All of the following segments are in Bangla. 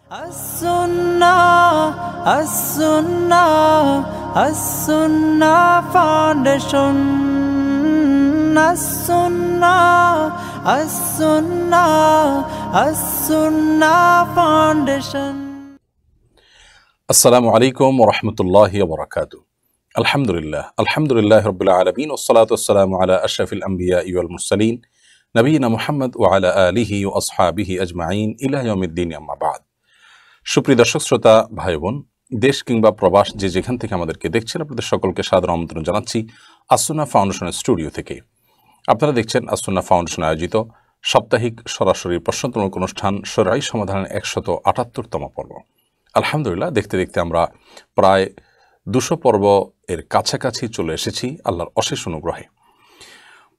As-Sunnah, As-Sunnah, As-Sunnah Foundation. As-Sunnah, As-Sunnah, As-Sunnah Foundation. Assalamu alaikum wa rahmatullahi wa barakatuh. Alhamdulillah, Alhamdulillah Rabbil Alameen, wassalatu wassalamu ala ashrafil anbiya'i wal mursaleen, Nabiyyina Muhammad wa ala alihi wa ashabihi ajma'in ila yawmiddin amma ba'd. সুপ্রিয় দর্শক শ্রোতা ভাই বোন, দেশ কিংবা প্রবাস যে যেখান থেকে আমাদেরকে দেখছেন, আপনাদের সকলকে সাদর আমন্ত্রণ জানাচ্ছি আস-সুন্নাহ ফাউন্ডেশনের স্টুডিও থেকে। আপনারা দেখছেন আস-সুন্নাহ ফাউন্ডেশন আয়োজিত সাপ্তাহিক সরাসরি প্রশ্নোত্তরমূলক অনুষ্ঠান শরঈ সমাধানের 178তম পর্ব। আলহামদুলিল্লাহ, দেখতে দেখতে আমরা প্রায় 200 পর্ব এর কাছাকাছি চলে এসেছি আল্লাহর অশেষ অনুগ্রহে।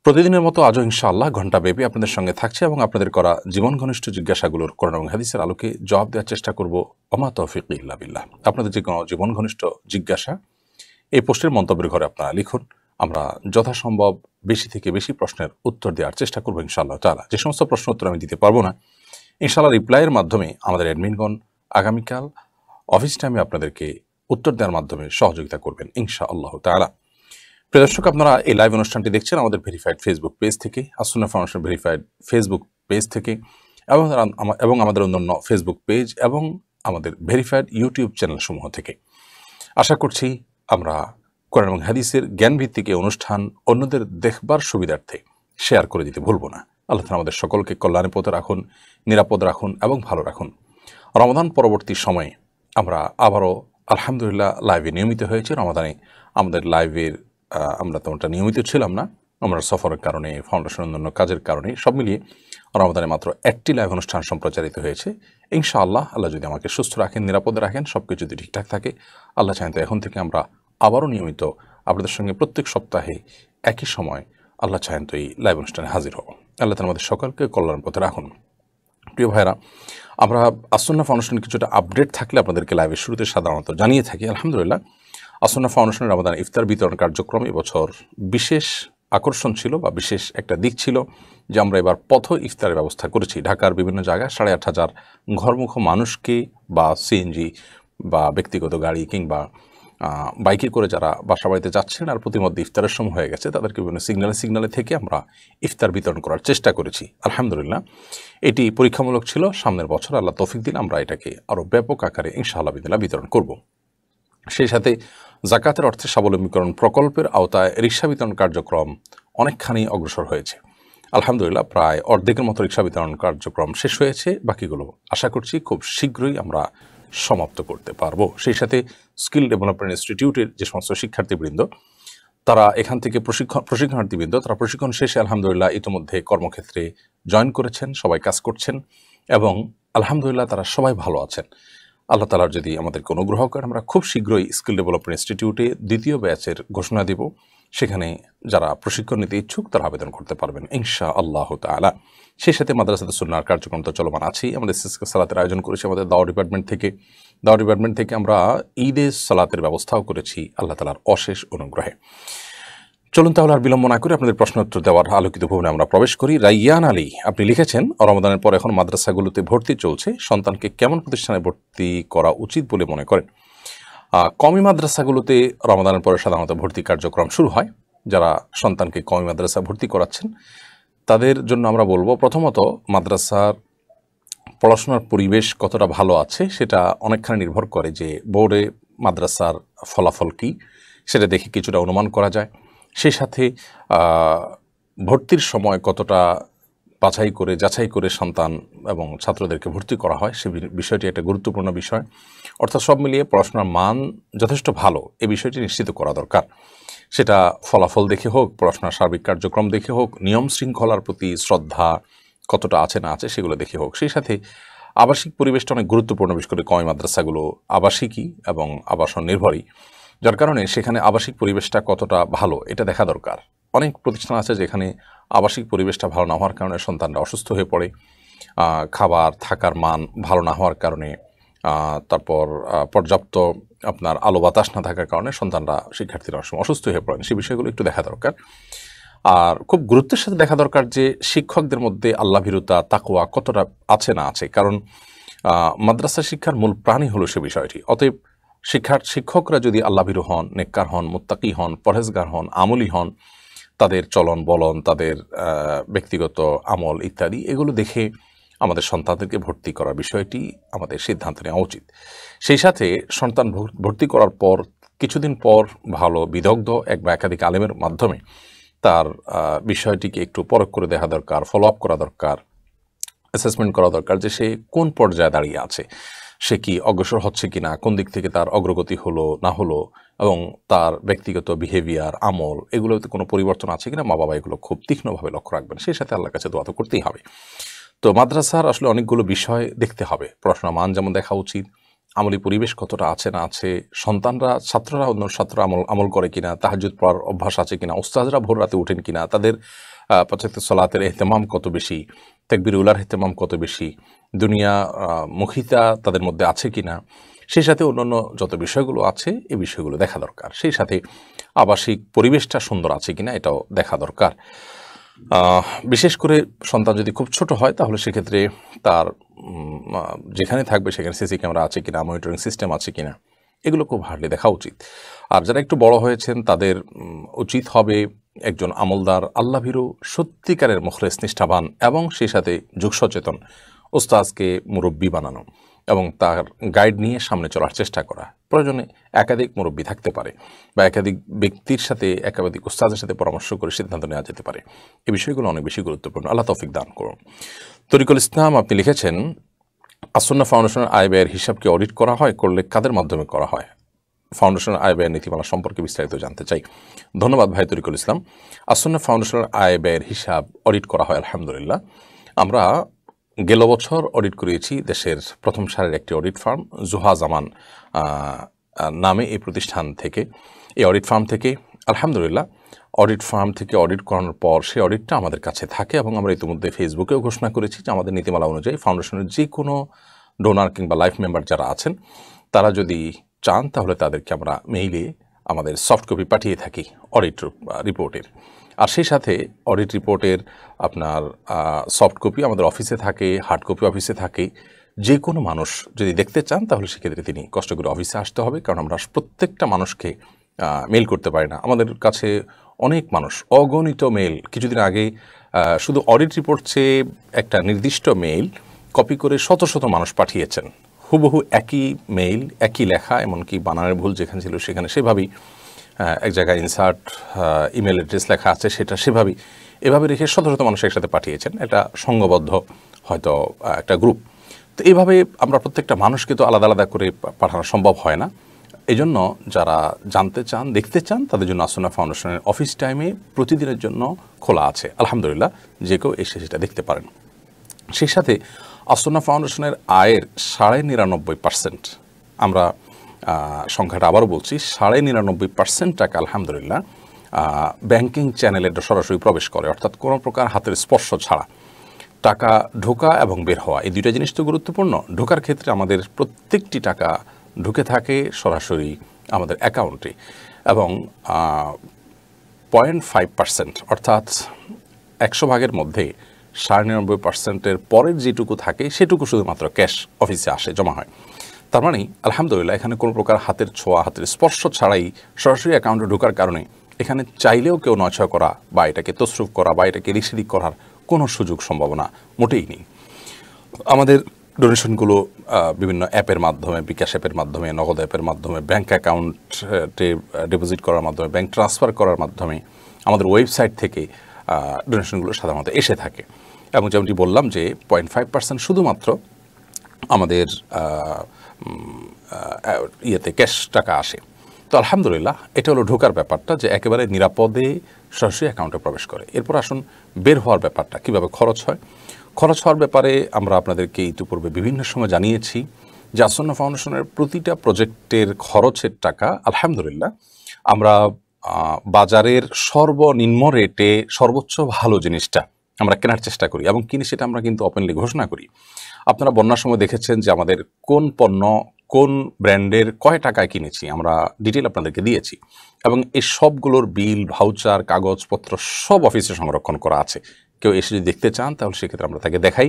প্রতিদিনের মতো আজও ইনশাআল্লাহ ঘণ্টাব্যাপী আপনাদের সঙ্গে থাকছে এবং আপনাদের করা জীবন ঘনিষ্ঠ জিজ্ঞাসাগুলোর কোরআন এবং হাদিসের আলোকে জবাব দেওয়ার চেষ্টা করব। ওমা তৌফিক ইল্লা বিল্লাহ। আপনাদের যে কোনো জীবন ঘনিষ্ঠ জিজ্ঞাসা এই পোস্টের মন্তব্যের ঘরে আপনারা লিখুন, আমরা যথাসম্ভব বেশি থেকে বেশি প্রশ্নের উত্তর দেওয়ার চেষ্টা করবো ইনশাআল্লাহ তাআলা। যে সমস্ত প্রশ্ন উত্তর আমি দিতে পারবো না, ইনশাআল্লাহ রিপ্লাইয়ের মাধ্যমে আমাদের অ্যাডমিনগণ আগামীকাল অফিস টাইমে আপনাদেরকে উত্তর দেওয়ার মাধ্যমে সহযোগিতা করবেন ইনশাআল্লাহ তাআলা। প্রিয় দর্শক, আপনারা এই লাইভ অনুষ্ঠানটি দেখছেন আমাদের ভেরিফাইড ফেসবুক পেজ থেকে, As Sunnah foundation verified Facebook page থেকে এবং আমাদের অন্যান্য ফেসবুক পেজ এবং আমাদের ভেরিফাইড ইউটিউব চ্যানেল সমূহ থেকে। আশা করছি আমরা কোরআন এবং হাদিসের জ্ঞানভিত্তিক এই অনুষ্ঠান অন্যদের দেখবার সুবিধার্থে শেয়ার করে দিতে ভুলব না। আল্লাহ তাআলা আমাদের সকলকে কল্যাণের পথে রাখুন, নিরাপদ রাখুন এবং ভালো রাখুন। রমাদান পরবর্তী সময়ে আমরা আবারও আলহামদুলিল্লাহ লাইভে নিয়মিত হয়েছে। রমাদানে আমাদের লাইভের আমরা তেমনটা নিয়মিত ছিলাম না, আমরা সফরের কারণে, ফাউন্ডেশন অন্যান্য কাজের কারণে, সব মিলিয়ে রমাদানে মাত্র একটি লাইভ অনুষ্ঠান সম্প্রচারিত হয়েছে। ইনশাআল্লাহ আল্লাহ যদি আমাকে সুস্থ রাখেন, নিরাপদে রাখেন, সব কিছু যদি ঠিকঠাক থাকে, আল্লাহ চাহেন তো এখন থেকে আমরা আবারও নিয়মিত আপনাদের সঙ্গে প্রত্যেক সপ্তাহে একই সময় আল্লাহ চাহেন তো এই লাইভ অনুষ্ঠানে হাজির হব। আল্লাহ তাআলা আমাদের সকলকে কল্যাণ পথে রাখুন। প্রিয় ভাইরা, আমরা আস-সুন্নাহ ফাউন্ডেশনের কিছুটা আপডেট থাকলে আপনাদেরকে লাইভের শুরুতে সাধারণত জানিয়ে থাকি। আলহামদুলিল্লাহ, আস-সুন্নাহ ফাউন্ডেশনের রমাদান ইফতার বিতরণ কার্যক্রম এবছর বিশেষ আকর্ষণ ছিল বা বিশেষ একটা দিক ছিল যে আমরা এবার পথ ইফতারের ব্যবস্থা করেছি। ঢাকার বিভিন্ন জায়গায় 8,500 ঘরমুখ মানুষকে বা সিএনজি বা ব্যক্তিগত গাড়ি কিংবা বাইকে করে যারা বাসা বাড়িতে যাচ্ছেন আর প্রতিমধ্যে ইফতারের সময় হয়ে গেছে, তাদেরকে বিভিন্ন সিগনালে থেকে আমরা ইফতার বিতরণ করার চেষ্টা করেছি। আলহামদুলিল্লাহ, এটি পরীক্ষামূলক ছিল। সামনের বছর আল্লাহ তৌফিক দিলে আমরা এটাকে আরও ব্যাপক আকারে ইনশাআল্লাহ বিদিল্লাহ বিতরণ করব। সেই সাথে যাকাতের অর্থে স্বাবলম্বীকরণ প্রকল্পের আওতায় রিক্সা বিতরণ কার্যক্রম অনেকখানি অগ্রসর হয়েছে। আলহামদুলিল্লাহ, প্রায় অর্ধেকের মতো রিক্সা বিতরণ কার্যক্রম শেষ হয়েছে। বাকিগুলো আশা করছি খুব শীঘ্রই আমরা সমাপ্ত করতে পারবো। সেই সাথে স্কিল ডেভেলপমেন্ট ইনস্টিটিউটের যে সমস্ত শিক্ষার্থীবৃন্দ, তারা এখান থেকে প্রশিক্ষণার্থীবৃন্দ, তারা প্রশিক্ষণ শেষে আলহামদুলিল্লাহ ইতিমধ্যে কর্মক্ষেত্রে জয়েন করেছেন, সবাই কাজ করছেন এবং আলহামদুলিল্লাহ তারা সবাই ভালো আছেন। আল্লাহ তাআলার যদি আমাদেরকে অনুগ্রহ করেন, আমরা খুব শীঘ্রই স্কিল ডেভেলপমেন্ট ইনস্টিটিউটে দ্বিতীয় ব্যাচের ঘোষণা দিব। সেখানে যারা প্রশিক্ষণ নিতে ইচ্ছুক তারা আবেদন করতে পারবেন ইনশাআল্লাহ তাআলা। সেই সাথে মাদ্রাসাতুস সুন্নাহর কার্যক্রম তো চলমান আছেই। আমাদের ইসতিসকা সালাতের আয়োজন করেছি আমাদের দাওয়া ডিপার্টমেন্ট থেকে আমরা ঈদের সালাতের ব্যবস্থাও করেছি আল্লাহ তাআলার অশেষ অনুগ্রহে। চলুন তাহলে আর বিলম্ব না করে আপনাদের প্রশ্ন উত্তর দেওয়ার আলোকিত ভবনে আমরা প্রবেশ করি। রাইয়ান আলী, আপনি লিখেছেন, রমাদানের পর এখন মাদ্রাসাগুলোতে ভর্তি চলছে, সন্তানকে কেমন প্রতিষ্ঠানে ভর্তি করা উচিত বলে মনে করেন? কওমি মাদ্রাসাগুলোতে রমাদানের পরে সাধারণত ভর্তি কার্যক্রম শুরু হয়। যারা সন্তানকে কওমি মাদ্রাসা ভর্তি করাচ্ছেন তাদের জন্য আমরা বলবো, প্রথমত মাদ্রাসার পড়াশোনার পরিবেশ কতটা ভালো আছে সেটা অনেকখানি নির্ভর করে যে বোর্ডে মাদ্রাসার ফলাফল কী সেটা দেখে কিছুটা অনুমান করা যায়। সেই সাথে ভর্তির সময় কতটা যাচাই করে সন্তান এবং ছাত্রদেরকে ভর্তি করা হয় সে বিষয়টি একটা গুরুত্বপূর্ণ বিষয়। অর্থাৎ সব মিলিয়ে পড়াশোনার মান যথেষ্ট ভালো এই বিষয়টি নিশ্চিত করা দরকার। সেটা ফলাফল দেখে হোক, পড়াশোনার সার্বিক কার্যক্রম দেখে হোক, নিয়ম শৃঙ্খলার প্রতি শ্রদ্ধা কতটা আছে না আছে সেগুলো দেখে হোক। সেই সাথে আবাসিক পরিবেশটা অনেক গুরুত্বপূর্ণ, বিশেষ করে কওমি মাদ্রাসাগুলো আবাসিকই এবং আবাসন নির্ভরই, যার কারণে সেখানে আবাসিক পরিবেশটা কতটা ভালো এটা দেখা দরকার। অনেক প্রতিষ্ঠান আছে যেখানে আবাসিক পরিবেশটা ভালো না হওয়ার কারণে সন্তানরা অসুস্থ হয়ে পড়ে, খাবার থাকার মান ভালো না হওয়ার কারণে, তারপর পর্যাপ্ত আপনার আলো বাতাস না থাকার কারণে সন্তানরা, শিক্ষার্থীরা অসুস্থ হয়ে পড়েন। সেই বিষয়গুলো একটু দেখা দরকার। আর খুব গুরুত্বের সাথে দেখা দরকার যে শিক্ষকদের মধ্যে আল্লাহ ভীরুতা, তাকওয়া কতটা আছে না আছে। কারণ মাদ্রাসা শিক্ষার মূল প্রাণই হলো সে বিষয়টি। অতএব শিক্ষকরা যদি আল্লাহভীরু হন, নেককার হন, মুত্তাকি হন, পরহেজগার হন, আমলি হন, তাদের চলন বলন, তাদের ব্যক্তিগত আমল ইত্যাদি এগুলো দেখে আমাদের সন্তানদেরকে ভর্তি করার বিষয়টি আমাদের সিদ্ধান্ত নেওয়া উচিত। সেই সাথে সন্তান ভর্তি করার পর কিছুদিন পর ভালো বিদগ্ধ এক বা একাধিক আলেমের মাধ্যমে তার বিষয়টিকে একটু পরখ করে দেখা দরকার, ফলো আপ করা দরকার, অ্যাসেসমেন্ট করা দরকার যে সে কোন পর্যায়ে দাঁড়িয়ে আছে, সে কি অগ্রসর হচ্ছে কিনা, কোন দিক থেকে তার অগ্রগতি হলো না হলো, এবং তার ব্যক্তিগত বিহেভিয়ার আমল এগুলোতে কোনো পরিবর্তন আছে কিনা মা বাবা এগুলো খুব তীক্ষ্ণভাবে লক্ষ্য রাখবেন। সেই সাথে আল্লাহর কাছে দোয়া তো করতেই হবে। তো মাদ্রাসার আসলে অনেকগুলো বিষয় দেখতে হবে। পড়াশোনার মান যেমন দেখা উচিত, আমলি পরিবেশ কতটা আছে না আছে, ছাত্ররা অন্য ছাত্ররা আমল করে কিনা, তাহাজ্জুদ পড়ার অভ্যাস আছে কিনা, উস্তাদরা ভোর রাতে ওঠেন কিনা, তাদের পাঁচ ওয়াক্ত সালাতের ইহতেমাম কত বেশি, তাকবীর উলার ইহতেমাম কত বেশি, দুনিয়া মুখিতা তাদের মধ্যে আছে কিনা, সেই সাথে অন্যান্য যত বিষয়গুলো আছে এই বিষয়গুলো দেখা দরকার। সেই সাথে আবাসিক পরিবেশটা সুন্দর আছে কিনা এটাও দেখা দরকার। বিশেষ করে সন্তান যদি খুব ছোট হয় তাহলে সেক্ষেত্রে তার যেখানে থাকবে সেখানে সিসি ক্যামেরা আছে কিনা, মনিটরিং সিস্টেম আছে কিনা, এগুলো খুব হার্ডলি দেখা উচিত। আর যারা একটু বড় হয়েছেন তাদের উচিত হবে একজন আমলদার, আল্লাহভীরু, সত্যিকারের মুখলেস, নিষ্ঠাবান এবং সেই সাথে যুগ সচেতন ওস্তাজকে মুরব্বী বানানো এবং তার গাইড নিয়ে সামনে চলার চেষ্টা করা। প্রয়োজনে একাধিক মুরব্বী থাকতে পারে বা একাধিক ব্যক্তির সাথে, একাধিক উস্তাদের সাথে পরামর্শ করে সিদ্ধান্ত নেওয়া যেতে পারে। এই বিষয়গুলো অনেক বেশি গুরুত্বপূর্ণ। আল্লাহ তৌফিক দান করুন। তরিকুল ইসলাম আপনি লিখেছেন, আসন্না ফাউন্ডেশনের আয় ব্যয়ের হিসাবকে অডিট করা হয়, করলে কাদের মাধ্যমে করা হয়? ফাউন্ডেশনের আয় ব্যয়ের নীতিমালা সম্পর্কে বিস্তারিত জানতে চাই। ধন্যবাদ ভাই তরিকুল ইসলাম। আসন্না ফাউন্ডেশনের আয় ব্যয়ের হিসাব অডিট করা হয় আলহামদুলিল্লাহ। আমরা গেল বছর অডিট করিয়েছি দেশের প্রথম সারির একটি অডিট ফার্ম জুহা জামান নামে এই প্রতিষ্ঠান থেকে, এই অডিট ফার্ম থেকে আলহামদুলিল্লাহ অডিট ফার্ম থেকে অডিট করানোর পর সেই অডিটটা আমাদের কাছে থাকে এবং আমরা ইতিমধ্যে ফেসবুকেও ঘোষণা করেছি যে আমাদের নীতিমালা অনুযায়ী ফাউন্ডেশনের যে কোনো ডোনার কিংবা লাইফ মেম্বার যারা আছেন তারা যদি চান তাহলে তাদেরকে আমরা মেইলে আমাদের সফট কপি পাঠিয়ে থাকি অডিট রিপোর্টের। আর সেই সাথে অডিট রিপোর্টের আপনার সফট কপি আমাদের অফিসে থাকে, হার্ড কপি অফিসে থাকে। যে কোনো মানুষ যদি দেখতে চান তাহলে সেক্ষেত্রে তিনি কষ্ট করে অফিসে আসতে হবে, কারণ আমরা প্রত্যেকটা মানুষকে মেল করতে পারি না। আমাদের কাছে অনেক মানুষ, অগণিত মেল, কিছুদিন আগে শুধু অডিট রিপোর্ট চেয়ে একটা নির্দিষ্ট মেইল কপি করে শত শত মানুষ পাঠিয়েছেন। হুবহু একই মেইল, একই লেখা, এমনকি বানানের ভুল যেখানে ছিল সেখানে সেভাবেই, এক জায়গায় ইনসার্ট ইমেল অ্যাড্রেস লেখা আছে সেটা সেভাবেই, এভাবে রেখে শত শত মানুষ একসাথে পাঠিয়েছেন। এটা সংঘবদ্ধ হয়তো একটা গ্রুপ। তো এইভাবে আমরা প্রত্যেকটা মানুষকে তো আলাদা আলাদা করে পাঠানো সম্ভব হয় না। এই জন্য যারা জানতে চান, দেখতে চান, তাদের জন্য আসন্না ফাউন্ডেশনের অফিস টাইমে প্রতিদিনের জন্য খোলা আছে আলহামদুলিল্লাহ, যে কেউ এসে সেটা দেখতে পারেন। সেই সাথে আসন্না ফাউন্ডেশনের আয়ের 99.5% আমরা সংখ্যাটা আবারও বলছি, 99.5% টাকা আলহামদুলিল্লাহ ব্যাংকিং চ্যানেলে সরাসরি প্রবেশ করে, অর্থাৎ কোনো প্রকার হাতের স্পর্শ ছাড়া। টাকা ঢোকা এবং বের হওয়া এই দুইটা জিনিস তো গুরুত্বপূর্ণ। ঢোকার ক্ষেত্রে আমাদের প্রত্যেকটি টাকা ঢুকে থাকে সরাসরি আমাদের অ্যাকাউন্টে এবং 0.5% অর্থাৎ 100 ভাগের মধ্যে 99.5%-এর পরের যেটুকু থাকে সেটুকু শুধুমাত্র ক্যাশ অফিসে আসে, জমা হয়। তার মানে আলহামদুলিল্লাহ এখানে কোনো প্রকার হাতের ছোঁয়া, হাতের স্পর্শ ছাড়াই সরাসরি অ্যাকাউন্টে ঢোকার কারণে এখানে চাইলেও কেউ নয়ছয় করা বা এটাকে তসরুফ করা বা এটাকে রিসিডিক করার কোনো সুযোগ সম্ভাবনা মোটেই নেই। আমাদের ডোনেশনগুলো বিভিন্ন অ্যাপের মাধ্যমে, বিকাশ অ্যাপের মাধ্যমে, নগদ অ্যাপের মাধ্যমে, ব্যাংক অ্যাকাউন্টে ডিপোজিট করার মাধ্যমে, ব্যাংক ট্রান্সফার করার মাধ্যমে, আমাদের ওয়েবসাইট থেকে ডোনেশনগুলো সাধারণত এসে থাকে। এবং যেমনটি বললাম যে 0.5% শুধুমাত্র আমাদের ইয়েতে ক্যাশ টাকা আসে। তো আলহামদুলিল্লাহ এটা হলো ঢোকার ব্যাপারটা, যে একেবারে নিরাপদে সরাসরি অ্যাকাউন্টে প্রবেশ করে। এরপর আসুন বের হওয়ার ব্যাপারটা, কীভাবে খরচ হয়। খরচ হওয়ার ব্যাপারে আমরা আপনাদেরকে ইতিপূর্বে বিভিন্ন সময় জানিয়েছি যে আসন্না ফাউন্ডেশনের প্রতিটা প্রজেক্টের খরচের টাকা আলহামদুলিল্লাহ আমরা বাজারের সর্বনিম্ন রেটে সর্বোচ্চ ভালো জিনিসটা আমরা কেনার চেষ্টা করি এবং কিনে সেটা আমরা কিন্তু ওপেনলি ঘোষণা করি। আপনারা বন্যার সময় দেখেছেন যে আমাদের কোন পণ্য কোন ব্র্যান্ডের কয় টাকায় কিনেছি আমরা ডিটেল আপনাদেরকে দিয়েছি এবং এই সবগুলোর বিল, ভাউচার, কাগজপত্র সব অফিসে সংরক্ষণ করা আছে। কেউ এসে যদি দেখতে চান তাহলে সেক্ষেত্রে আমরা তাকে দেখাই।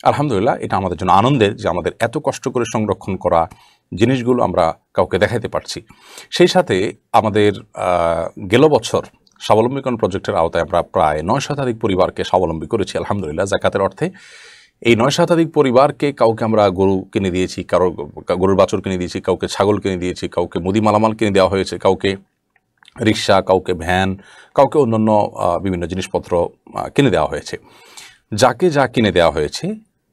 আলহামদুলিল্লাহ, এটা আমাদের জন্য আনন্দের যে আমাদের এত কষ্ট করে সংরক্ষণ করা জিনিসগুলো আমরা কাউকে দেখাইতে পারছি। সেই সাথে আমাদের গেল বছর স্বাবলম্বীকরণ প্রজেক্টের আওতায় আমরা প্রায় 9 শতাধিক পরিবারকে স্বাবলম্বী করেছি আলহামদুলিল্লাহ জাকাতের অর্থে। এই 9 শতাধিক পরিবারকে কাউকে আমরা গরু কিনে দিয়েছি, কারো গরুর বাছুর কিনে দিয়েছি, কাউকে ছাগল কিনে দিয়েছি, কাউকে মুদি মালামাল কিনে দেওয়া হয়েছে, কাউকে রিক্সা, কাউকে ভ্যান, কাউকে অন্যান্য বিভিন্ন জিনিসপত্র কিনে দেওয়া হয়েছে। যাকে যা কিনে দেওয়া হয়েছে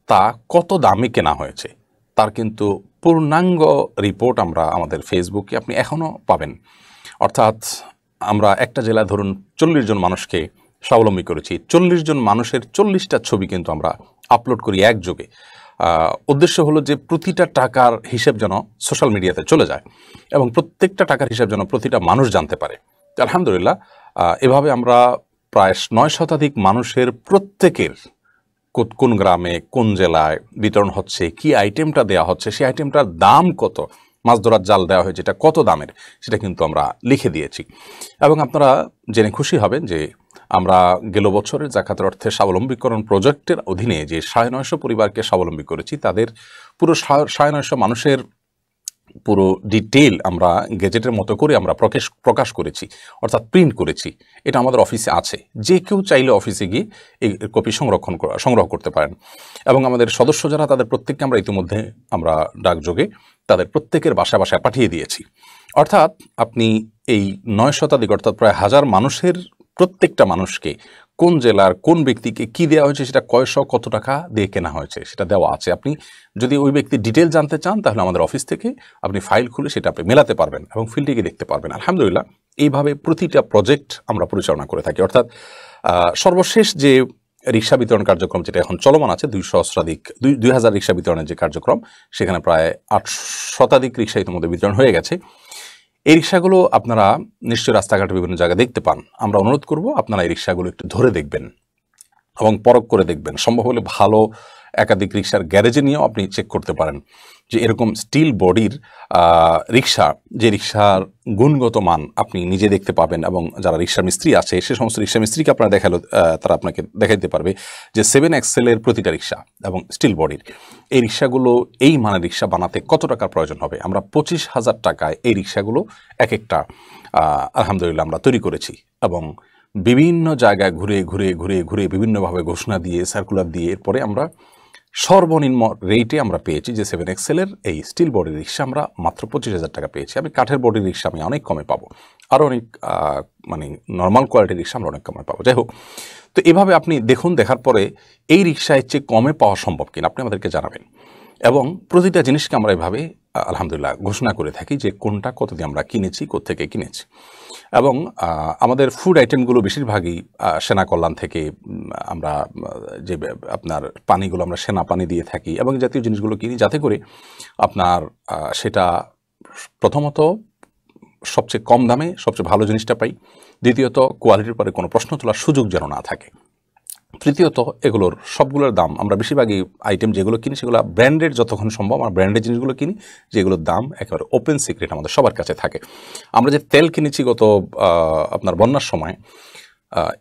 তা কত দামে কেনা হয়েছে তার কিন্তু পূর্ণাঙ্গ রিপোর্ট আমরা আমাদের ফেসবুকে আপনি এখনও পাবেন। অর্থাৎ আমরা একটা জেলায় ধরুন 40 জন মানুষকে স্বাবলম্বী করেছি। 40 জন মানুষের 40টা ছবি কিন্তু আমরা আপলোড করি একযোগে। উদ্দেশ্য হলো যে প্রতিটা টাকার হিসেব যেন সোশ্যাল মিডিয়াতে চলে যায় এবং প্রত্যেকটা টাকার হিসেব যেন প্রতিটা মানুষ জানতে পারে। আলহামদুলিল্লাহ, এভাবে আমরা প্রায় 9 শতাধিক মানুষের প্রত্যেকের কোন গ্রামে কোন জেলায় বিতরণ হচ্ছে, কি আইটেমটা দেওয়া হচ্ছে, সেই আইটেমটার দাম কত, মাছ ধরার জাল দেওয়া হয়েছে এটা কত দামের, সেটা কিন্তু আমরা লিখে দিয়েছি। এবং আপনারা জেনে খুশি হবেন যে আমরা গেল বছরের জাকাতের অর্থে স্বাবলম্বীকরণ প্রজেক্টের অধীনে যে 950 পরিবারকে স্বাবলম্বী করেছি তাদের পুরো 950 মানুষের পুরো ডিটেল আমরা গেজেটের মতো করে আমরা প্রকাশ করেছি, অর্থাৎ প্রিন্ট করেছি। এটা আমাদের অফিসে আছে, যে কেউ চাইলে অফিসে গিয়ে এই কপি সংগ্রহ করতে পারেন। এবং আমাদের সদস্য যারা তাদের প্রত্যেককে আমরা ইতিমধ্যে আমরা ডাকযোগে তাদের প্রত্যেকের বাসায় বাসায় পাঠিয়ে দিয়েছি। অর্থাৎ আপনি এই 9 শতাধিক অর্থাৎ প্রায় 1000 মানুষের প্রত্যেকটা মানুষকে কোন জেলার কোন ব্যক্তিকে কি দেওয়া হয়েছে, সেটা কয়শো কত টাকা দিয়ে কেনা হয়েছে সেটা দেওয়া আছে। আপনি যদি ওই ব্যক্তির ডিটেল জানতে চান তাহলে আমাদের অফিস থেকে আপনি ফাইল খুলে সেটা আপনি মেলাতে পারবেন এবং ফিল্ডটিকে দেখতে পারবেন। আলহামদুলিল্লাহ, এইভাবে প্রতিটা প্রজেক্ট আমরা পরিচালনা করে থাকি। অর্থাৎ সর্বশেষ যে রিক্সা বিতরণ কার্যক্রম যেটা এখন চলমান আছে, 2000 রিক্সা বিতরণের যে কার্যক্রম, সেখানে প্রায় 8 শতাধিক রিক্সা ইতিমধ্যে বিতরণ হয়ে গেছে। এই রিক্সাগুলো আপনারা নিশ্চয়ই রাস্তাঘাটে বিভিন্ন জায়গায় দেখতে পান। আমরা অনুরোধ করব আপনারা এই রিক্সাগুলো একটু ধরে দেখবেন এবং পরখ করে দেখবেন। সম্ভব হলে ভালো একাধিক রিক্সার গ্যারেজে নিয়েও আপনি চেক করতে পারেন যে এরকম স্টিল বডির রিক্সা, যে রিক্সার গুণগত মান আপনি নিজে দেখতে পাবেন এবং যারা রিক্সা মিস্ত্রি আছে সে সমস্ত রিক্সা মিস্ত্রিকে আপনারা দেখালো তারা আপনাকে দেখাইতে পারবে যে 7 এক্সেলের প্রতিটা রিক্সা এবং স্টিল বডির এই রিক্সাগুলো এই মানের রিক্সা বানাতে কত টাকার প্রয়োজন হবে। আমরা 25,000 টাকায় এই রিক্সাগুলো এক একটা আলহামদুলিল্লাহ আমরা তৈরি করেছি এবং বিভিন্ন জায়গায় ঘুরে ঘুরে ঘুরে ঘুরে বিভিন্নভাবে ঘোষণা দিয়ে সার্কুলার দিয়ে এরপরে আমরা সর্বনিম্ন রেটে আমরা পেয়েছি যে 7 এক্সেলের এই স্টিল বডির রিক্সা আমরা মাত্র 25,000 টাকা পেয়েছি। আমি কাঠের বডির রিক্সা আমি অনেক কমে পাবো, আরও অনেক মানে নর্মাল কোয়ালিটির রিক্সা আমরা অনেক কমে পাবো। যাই হোক, তো এভাবে আপনি দেখুন, দেখার পরে এই রিক্সায় চেয়ে কমে পাওয়া সম্ভব কিনা আপনি আমাদেরকে জানাবেন। এবং প্রতিটা জিনিসকে আমরা এভাবে আলহামদুলিল্লাহ ঘোষণা করে থাকি যে কোনটা কত দিয়ে আমরা কিনেছি, কোত্থেকে কিনেছি। এবং আমাদের ফুড আইটেমগুলো বেশিরভাগই সেনা কল্যাণ থেকে আমরা যে আপনার পানিগুলো আমরা সেনা পানি দিয়ে থাকি এবং জাতীয় জিনিসগুলো কিনি, যাতে করে আপনার সেটা প্রথমত সবচেয়ে কম দামে সবচেয়ে ভালো জিনিসটা পাই, দ্বিতীয়ত কোয়ালিটির পরে কোনো প্রশ্ন তোলার সুযোগ যেন না থাকে, তৃতীয়ত এগুলোর সবগুলোর দাম আমরা বেশিরভাগই আইটেম যেগুলো কিনি সেগুলো ব্র্যান্ডেড, যতক্ষণ সম্ভব আমরা ব্র্যান্ডেড জিনিসগুলো কিনি যেগুলোর দাম একেবারে ওপেন সিক্রেট আমাদের সবার কাছে থাকে। আমরা যে তেল কিনেছি গত আপনার বন্যার সময়,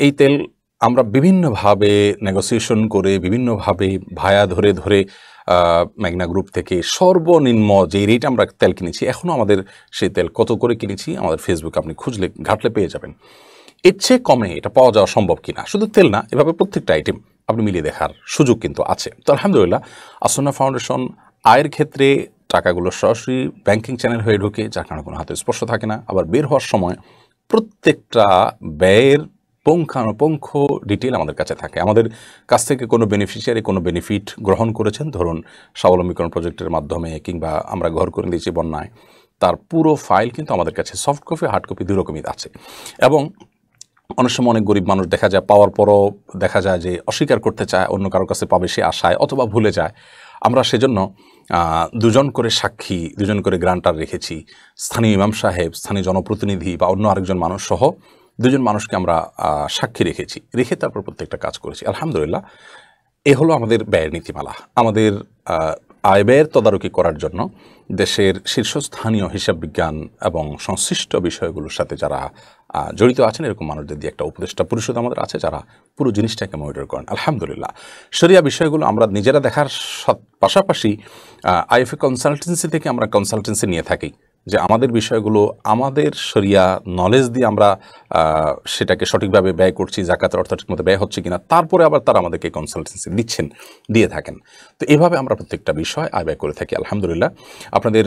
এই তেল আমরা বিভিন্নভাবে নেগোসিয়েশন করে বিভিন্নভাবে ভায়া ধরে ধরে ম্যাগনা গ্রুপ থেকে সর্বনিম্ন যে রেট আমরা তেল কিনেছি, এখনও আমাদের সেই তেল কত করে কিনেছি আমাদের ফেসবুকে আপনি খুঁজলে ঘাটলে পেয়ে যাবেন। এর চেয়ে কমে এটা পাওয়া যাওয়া সম্ভব কিনা, শুধু তেল না, এভাবে প্রত্যেকটা আইটেম আপনি মিলিয়ে দেখার সুযোগ কিন্তু আছে। তো আলহামদুলিল্লাহ, আসন্না ফাউন্ডেশন আয়ের ক্ষেত্রে টাকাগুলো সরাসরি ব্যাংকিং চ্যানেল হয়ে ঢোকে, যার কারণে কোনো হাতে স্পর্শ থাকে না। আবার বের হওয়ার সময় প্রত্যেকটা ব্যয়ের পুঙ্খানুপুঙ্খ ডিটেল আমাদের কাছে থাকে। আমাদের কাছ থেকে কোনো বেনিফিশিয়ারি কোনো বেনিফিট গ্রহণ করেছেন, ধরুন স্বাবলম্বীকরণ প্রজেক্টের মাধ্যমে কিংবা আমরা ঘর করে দিয়েছি বন্যায়, তার পুরো ফাইল কিন্তু আমাদের কাছে সফট কপি হার্ড কপি দুই রকমই আছে। এবং অনেক সময় অনেক গরিব মানুষ দেখা যায় পাওয়ার পরও দেখা যায় যে অস্বীকার করতে চায়, অন্য কারোর কাছে পাবে সে আশায়, অথবা ভুলে যায়। আমরা সেজন্য 2জন করে সাক্ষী, 2জন করে গ্রান্টার রেখেছি, স্থানীয় ইমাম সাহেব, স্থানীয় জনপ্রতিনিধি বা অন্য আরেকজন মানুষ সহ 2জন মানুষকে আমরা সাক্ষী রেখে তারপর প্রত্যেকটা কাজ করেছি। আলহামদুলিল্লাহ, এ হলো আমাদের ব্যয়ের নীতিমালা। আমাদের আয় ব্যয়ের তদারকি করার জন্য দেশের শীর্ষস্থানীয় হিসাব বিজ্ঞান এবং সংশ্লিষ্ট বিষয়গুলোর সাথে যারা জড়িত আছেন এরকম মানুষদের দিয়ে একটা উপদেষ্টা পরিষদ আমাদের আছে যারা পুরো জিনিসটাকে মনিটর করেন। আলহামদুলিল্লাহ, শরিয়া বিষয়গুলো আমরা নিজেরা দেখার পাশাপাশি আইএফএ কনসালটেন্সি থেকে আমরা কনসালটেন্সি নিয়ে থাকি যে আমাদের বিষয়গুলো আমাদের শরিয়া নলেজ দিয়ে আমরা সেটাকে সঠিকভাবে ব্যয় করছি, জাকাতের অর্থ ঠিকমতো ব্যয় হচ্ছে কিনা, তারপরে আবার তারা আমাদেরকে কনসালটেন্সি দিয়ে থাকেন। তো এভাবে আমরা প্রত্যেকটা বিষয় আয় ব্যয় করে থাকি। আলহামদুলিল্লাহ, আপনাদের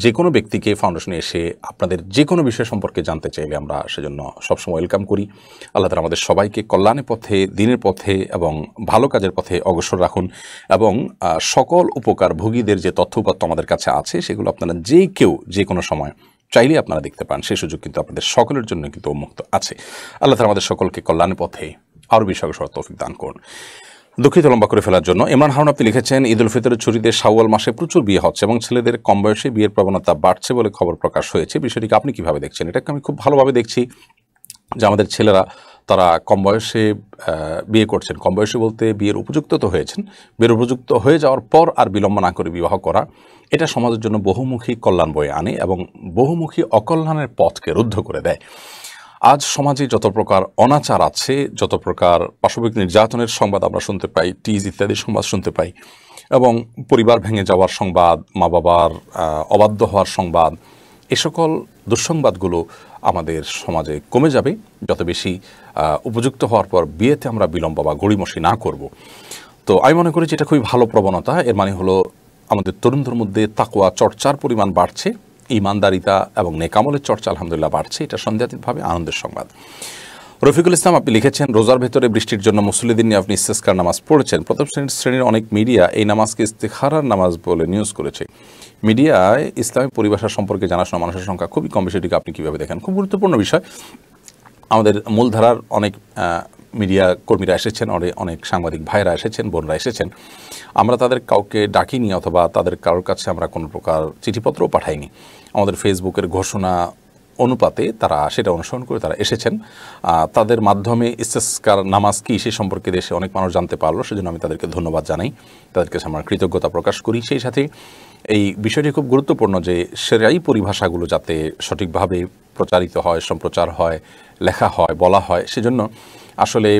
যে কোনো ব্যক্তিকে ফাউন্ডেশনে এসে আপনাদের যে কোনো বিষয় সম্পর্কে জানতে চাইলে আমরা সেজন্য সবসময় ওয়েলকাম করি। আল্লাহ তাআলা আমাদের সবাইকে কল্যাণের পথে, দিনের পথে এবং ভালো কাজের পথে অগ্রসর রাখুন এবং সকল উপকার ভোগীদের যে তথ্য উপাত্ত আমাদের কাছে আছে সেগুলো আপনারা যে কোনো সময় চাইলে আপনারা দেখতে পান, সেই সুযোগ কিন্তু আপনাদের সকলের জন্য কিন্তু উন্মুক্ত আছে। আল্লাহ তাআলা আমাদের সকলকে কল্যাণের পথে আরও বেশি অগ্রসর তৌফিক দান করুন। দুঃখিত লম্বা করে ফেলার জন্য। ইমরান হারুন আপনি লিখেছেন, ঈদ উল ফিতরের ছুটিতে শাওয়াল মাসে প্রচুর বিয়ে হচ্ছে এবং ছেলেদের কম বয়সে বিয়ের প্রবণতা বাড়ছে বলে খবর প্রকাশ হয়েছে। বিষয়টিকে আপনি কীভাবে দেখছেন? এটাকে আমি খুব ভালোভাবে দেখছি যে আমাদের ছেলেরা তারা কম বয়সে বিয়ে করছেন। কম বয়সে বলতে বিয়ের উপযুক্ত তো হয়েছেন, বিয়ের উপযুক্ত হয়ে যাওয়ার পর আর বিলম্ব না করে বিবাহ করা, এটা সমাজের জন্য বহুমুখী কল্যাণ বয়ে আনে এবং বহুমুখী অকল্যাণের পথকে রুদ্ধ করে দেয়। আজ সমাজে যত প্রকার অনাচার আছে, যত প্রকার পাশবিক নির্যাতনের সংবাদ আমরা শুনতে পাই, টিজ ইত্যাদি সংবাদ শুনতে পাই এবং পরিবার ভেঙে যাওয়ার সংবাদ, মা বাবার অবাধ্য হওয়ার সংবাদ, এ সকল দুঃসংবাদগুলো আমাদের সমাজে কমে যাবে যত বেশি উপযুক্ত হওয়ার পর বিয়েতে আমরা বিলম্ব বা গড়িমসি না করব। তো আমি মনে করি যে এটা খুবই ভালো প্রবণতা। এর মানে হলো আমাদের তরুণদের মধ্যে তাকওয়া চর্চার পরিমাণ বাড়ছে, ইমানদারিতা এবং নেকামলের চর্চা আলহামদুলিল্লাহ বাড়ছে। এটা সন্দেহাতীতভাবে আনন্দের সংবাদ। রফিকুল ইসলাম আপনি লিখেছেন, রোজার ভেতরে বৃষ্টির জন্য মুসল্লিদের নিয়ে আপনি ইস্তেসকার নামাজ পড়েছেন। প্রথম শ্রেণীর অনেক মিডিয়া এই নামাজকে ইস্তেখারার নামাজ বলে নিউজ করেছে। মিডিয়ায় ইসলামিক পরিভাষা সম্পর্কে জানাশোনা মানুষের সংখ্যা খুবই কম। বিষয়টিকে আপনি কীভাবে দেখেন? খুব গুরুত্বপূর্ণ বিষয়। আমাদের মূলধারার অনেক মিডিয়া কর্মীরা এসেছেন, অনেক সাংবাদিক ভাইরা এসেছেন, বোনরা এসেছেন। আমরা তাদের কাউকে ডাকিনি অথবা তাদের কারোর কাছে আমরা কোনো প্রকার চিঠিপত্রও পাঠাইনি। আমাদের ফেসবুকের ঘোষণা অনুপাতে তারা সেটা অনুসরণ করে তারা এসেছেন। তাদের মাধ্যমে ইস্তেসকার নামাজ কী সে সম্পর্কে দেশে অনেক মানুষ জানতে পারলো, সেজন্য আমি তাদেরকে ধন্যবাদ জানাই, তাদের কাছে আমার কৃতজ্ঞতা প্রকাশ করি। সেই সাথে এই বিষয়টি খুব গুরুত্বপূর্ণ যে শরিয়াই পরিভাষাগুলো যাতে সঠিকভাবে প্রচারিত হয়, সম্প্রচার হয়, লেখা হয়, বলা হয়। সেজন্য আসলে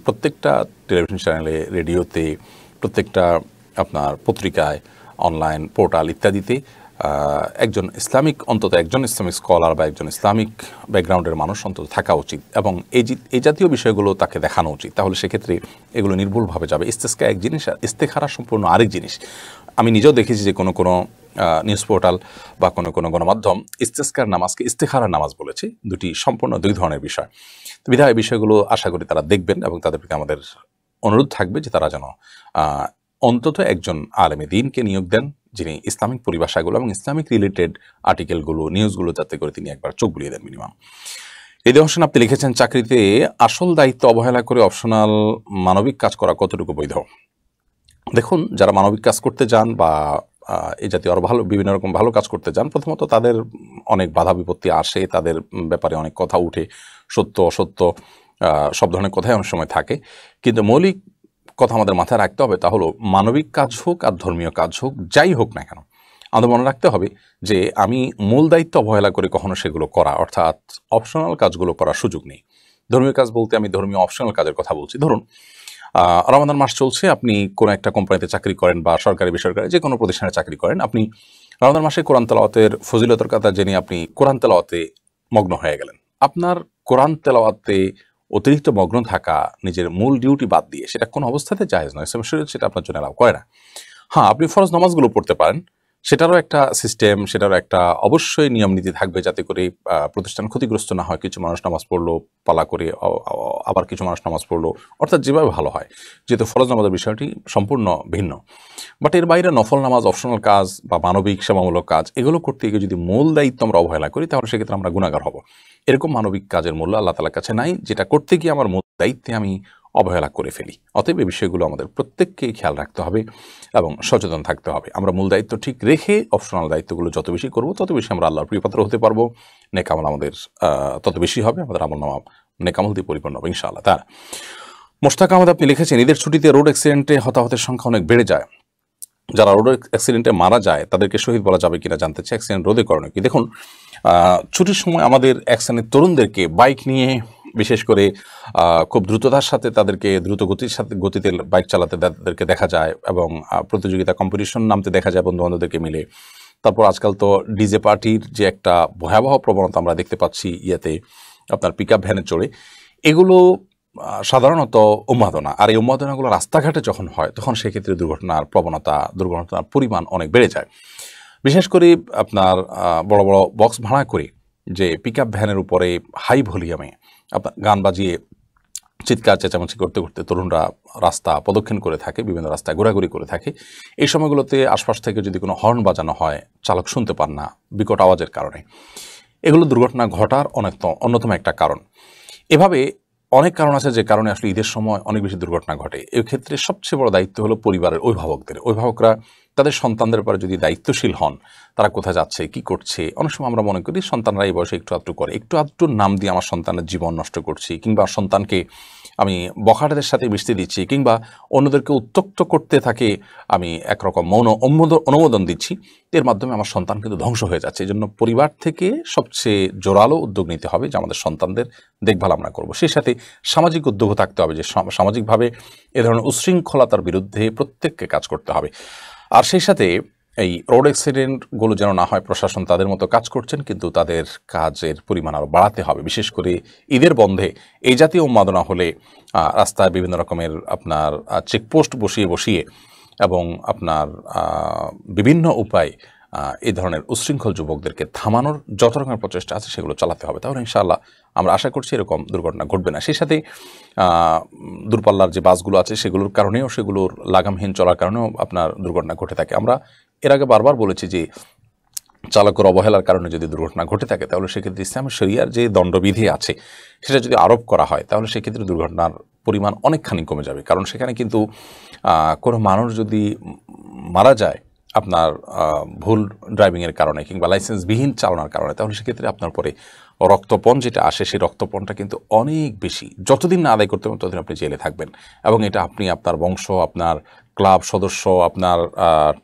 প্রত্যেকটা টেলিভিশন চ্যানেলে, রেডিওতে, প্রত্যেকটা আপনার পত্রিকায়, অনলাইন পোর্টাল ইত্যাদিতে অন্তত একজন ইসলামিক স্কলার বা একজন ইসলামিক ব্যাকগ্রাউন্ডের মানুষ অন্তত থাকা উচিত এবং এই জাতীয় বিষয়গুলো তাকে দেখানো উচিত। তাহলে সেক্ষেত্রে এগুলো নির্ভুলভাবে যাবে। ইস্তেসকা এক জিনিস আর ইস্তেখারা সম্পূর্ণ আরেক জিনিস। আমি নিজেও দেখেছি যে কোনো নিউজ পোর্টাল বা কোনো গণমাধ্যম ইস্তেসকার নামাজকে ইস্তেখারার নামাজ বলেছে। সম্পূর্ণ দুই ধরনের বিষয়। বিধায় বিষয়গুলো আশা করি তারা দেখবেন এবং তাদের প্রতি আমাদের অনুরোধ থাকবে যে তারা যেন অন্তত একজন আলেমে দ্বীনকে নিয়োগ দেন যিনি ইসলামিক পরিভাষাগুলো এবং ইসলামিক রিলেটেড আর্টিকেলগুলো, নিউজগুলো যাতে করে তিনি একবার চোখ বুলিয়ে দেন মিনিমাম। হৃদয় হোসেন আপনি লিখেছেন, চাকরিতে আসল দায়িত্ব অবহেলা করে অপশনাল মানবিক কাজ করা কতটুকু বৈধ? দেখুন, যারা মানবিক কাজ করতে যান বা এই জাতীয় আরও বিভিন্ন রকম ভালো কাজ করতে যান, প্রথমত তাদের অনেক বাধা বিপত্তি আসে, তাদের ব্যাপারে অনেক কথা উঠে, সত্য অসত্য সব ধরনের কথাই অনেক সময় থাকে। কিন্তু মৌলিক কথা আমাদের মাথায় রাখতে হবে, তা হলো মানবিক কাজ হোক আর ধর্মীয় কাজ হোক, যাই হোক না কেন, আমাদের মনে রাখতে হবে যে আমি মূল দায়িত্ব অবহেলা করে কখনো সেগুলো করা, অর্থাৎ অপশনাল কাজগুলো করার সুযোগ নেই। ধর্মীয় কাজ বলতে আমি ধর্মীয় অপশনাল কাজের কথা বলছি। ধরুন রমাদান মাস চলছে, আপনি কোনো একটা কোম্পানিতে চাকরি করেন বা সরকারি বেসরকারি যে কোনো প্রতিষ্ঠানে চাকরি করেন, আপনি রমাদান মাসে কোরআন তেলাওয়াতের ফজিলতের কথা জেনে আপনি কোরআন তেলাওয়াতে মগ্ন হয়ে গেলেন। আপনার কোরআন তেলাওয়াতে অতিরিক্ত মগ্ন থাকা, নিজের মূল ডিউটি বাদ দিয়ে, সেটা কোনো অবস্থাতে জায়েজ নয়। ইসলাম শরীয়ত সেটা আপনার জন্য এলাও করে না। হ্যাঁ, আপনি ফরজ নামাজগুলো পড়তে পারেন, সেটারও একটা সিস্টেম, সেটারও একটা অবশ্যই নিয়ম নীতি থাকবে যাতে করে প্রতিষ্ঠান ক্ষতিগ্রস্ত না হয়। কিছু মানুষ নামাজ পড়লো পালা করে, আবার কিছু মানুষ নামাজ পড়লো, অর্থাৎ যেভাবে ভালো হয়, যেহেতু ফরজ নামাজের বিষয়টি সম্পূর্ণ ভিন্ন। বাট এর বাইরে নফল নামাজ, অপশনাল কাজ বা মানবিক সেবামূলক কাজ, এগুলো করতে গিয়ে যদি মূল দায়িত্ব আমরা অবহেলা করি তাহলে সেক্ষেত্রে আমরা গুনাহগার হব। এরকম মানবিক কাজের মূল্য আল্লাহ তাআলার কাছে নাই, যেটা করতে গিয়ে আমার মূল দায়িত্বে আমি অবহেলা করে ফেলি। অতএব এই বিষয়গুলো আমাদের প্রত্যেককেই খেয়াল রাখতে হবে এবং সচেতন থাকতে হবে। আমরা মূল দায়িত্ব ঠিক রেখে অপশনাল দায়িত্বগুলো যত বেশি করব তত বেশি আমরা আল্লাহর প্রিয়পাত্র হতে পারবো। নেকামল আমাদের তত বেশি হবে, আমাদের আমলনামা নেকামল দিয়ে পরিপূর্ণ হবে ইনশাআল্লাহ। তার মোশতাক আহমদ আপনি লিখেছেন, ঈদের ছুটিতে রোড অ্যাক্সিডেন্টে হতাহতের সংখ্যা অনেক বেড়ে যায়, যারা রোড অ্যাক্সিডেন্টে মারা যায় তাদেরকে শহীদ বলা যাবে কিনা জানতে চাই। অ্যাক্সিডেন্ট রোধে করণীয় কি? দেখুন, ছুটির সময় আমাদের এক শ্রেণীর তরুণদেরকে বাইক নিয়ে, বিশেষ করে খুব দ্রুততার সাথে তাদেরকে দ্রুত গতিতে বাইক চালাতে তাদেরকে দেখা যায় এবং প্রতিযোগিতা কম্পিটিশন নামতে দেখা যায় বন্ধুবান্ধবদেরকে মিলে। তারপর আজকাল তো ডিজে পার্টির যে একটা ভয়াবহ প্রবণতা আমরা দেখতে পাচ্ছি আপনার পিকআপ ভ্যানে চড়ে, এগুলো সাধারণত উন্মাদনা। আর এই উন্মাদনাগুলো রাস্তাঘাটে যখন হয় তখন সেক্ষেত্রে দুর্ঘটনার পরিমাণ অনেক বেড়ে যায়। বিশেষ করে আপনার বড় বড় বক্স ভাড়া করে যে পিকআপ ভ্যানের উপরে হাই ভলিউমে আপনার গান বাজিয়ে চিৎকার চেঁচামেচি করতে করতে তরুণরা রাস্তা প্রদক্ষিণ করে থাকে, বিভিন্ন রাস্তায় ঘোরাঘুরি করে থাকে। এই সময়গুলোতে আশপাশ থেকে যদি কোনো হর্ন বাজানো হয়, চালক শুনতে পান না বিকট আওয়াজের কারণে, এগুলো দুর্ঘটনা ঘটার অন্যতম একটা কারণ। এভাবে অনেক কারণ আছে যে কারণে আসলে ঈদের সময় অনেক বেশি দুর্ঘটনা ঘটে। এই ক্ষেত্রে সবচেয়ে বড় দায়িত্ব হলো পরিবারের অভিভাবকরা তাদের সন্তানদের উপরে যদি দায়িত্বশীল হন, তারা কোথায় যাচ্ছে, কি করছে। অনেক সময় আমরা মনে করি সন্তানরা এই বয়সে একটু আধটু নাম দিয়ে আমার সন্তানের জীবন নষ্ট করছি, কিংবা সন্তানকে আমি বখাটেদের সাথে মিশতে দিচ্ছি, কিংবা অন্যদেরকে উত্ত্যক্ত করতে থাকে আমি একরকম মৌন অনুমোদন দিচ্ছি। এর মাধ্যমে আমার সন্তান কিন্তু ধ্বংস হয়ে যাচ্ছে। এই জন্য পরিবার থেকে সবচেয়ে জোরালো উদ্যোগ নিতে হবে যে আমাদের সন্তানদের দেখভাল আমরা করব। সেই সাথে সামাজিক উদ্যোগও থাকতে হবে যে সামাজিকভাবে এ ধরনের উশৃঙ্খলতার বিরুদ্ধে প্রত্যেককে কাজ করতে হবে। আর সেই সাথে এই রোড অ্যাক্সিডেন্টগুলো যেন না হয়, প্রশাসন তাদের মতো কাজ করছেন, কিন্তু তাদের কাজের পরিমাণ আরও বাড়াতে হবে। বিশেষ করে ঈদের বন্ধে এই জাতীয় উন্মাদনা হলে রাস্তায় বিভিন্ন রকমের আপনার চেকপোস্ট বসিয়ে এবং আপনার বিভিন্ন উপায় এই ধরনের উশৃঙ্খল যুবকদেরকে থামানোর যত রকমের প্রচেষ্টা আছে সেগুলো চালাতে হবে। তাহলে ইনশাআল্লাহ আমরা আশা করছি এরকম দুর্ঘটনা ঘটবে না। সেই সাথে দূরপাল্লার যে বাসগুলো আছে সেগুলোর কারণেও, সেগুলোর লাগামহীন চলার কারণেও আপনার দুর্ঘটনা ঘটে থাকে। আমরা এর আগে বারবার বলেছি যে চালকের অবহেলার কারণে যদি দুর্ঘটনা ঘটে থাকে তাহলে সেক্ষেত্রে ইসলামের শরিয়ার যে দণ্ডবিধি আছে সেটা যদি আরোপ করা হয় তাহলে সেক্ষেত্রে দুর্ঘটনার পরিমাণ অনেকখানি কমে যাবে। কারণ সেখানে কিন্তু কোনো মানুষ যদি মারা যায় আপনার ভুল ড্রাইভিংয়ের কারণে কিংবা লাইসেন্সবিহীন চালানোর কারণে, তাহলে সেক্ষেত্রে আপনার পরে রক্তপণ যেটা আসে সেই রক্তপণটা কিন্তু অনেক বেশি। যতদিন না আদায় করতে পারেন ততদিন আপনি জেলে থাকবেন, এবং এটা আপনি, আপনার বংশ, আপনার ক্লাব সদস্য, আপনার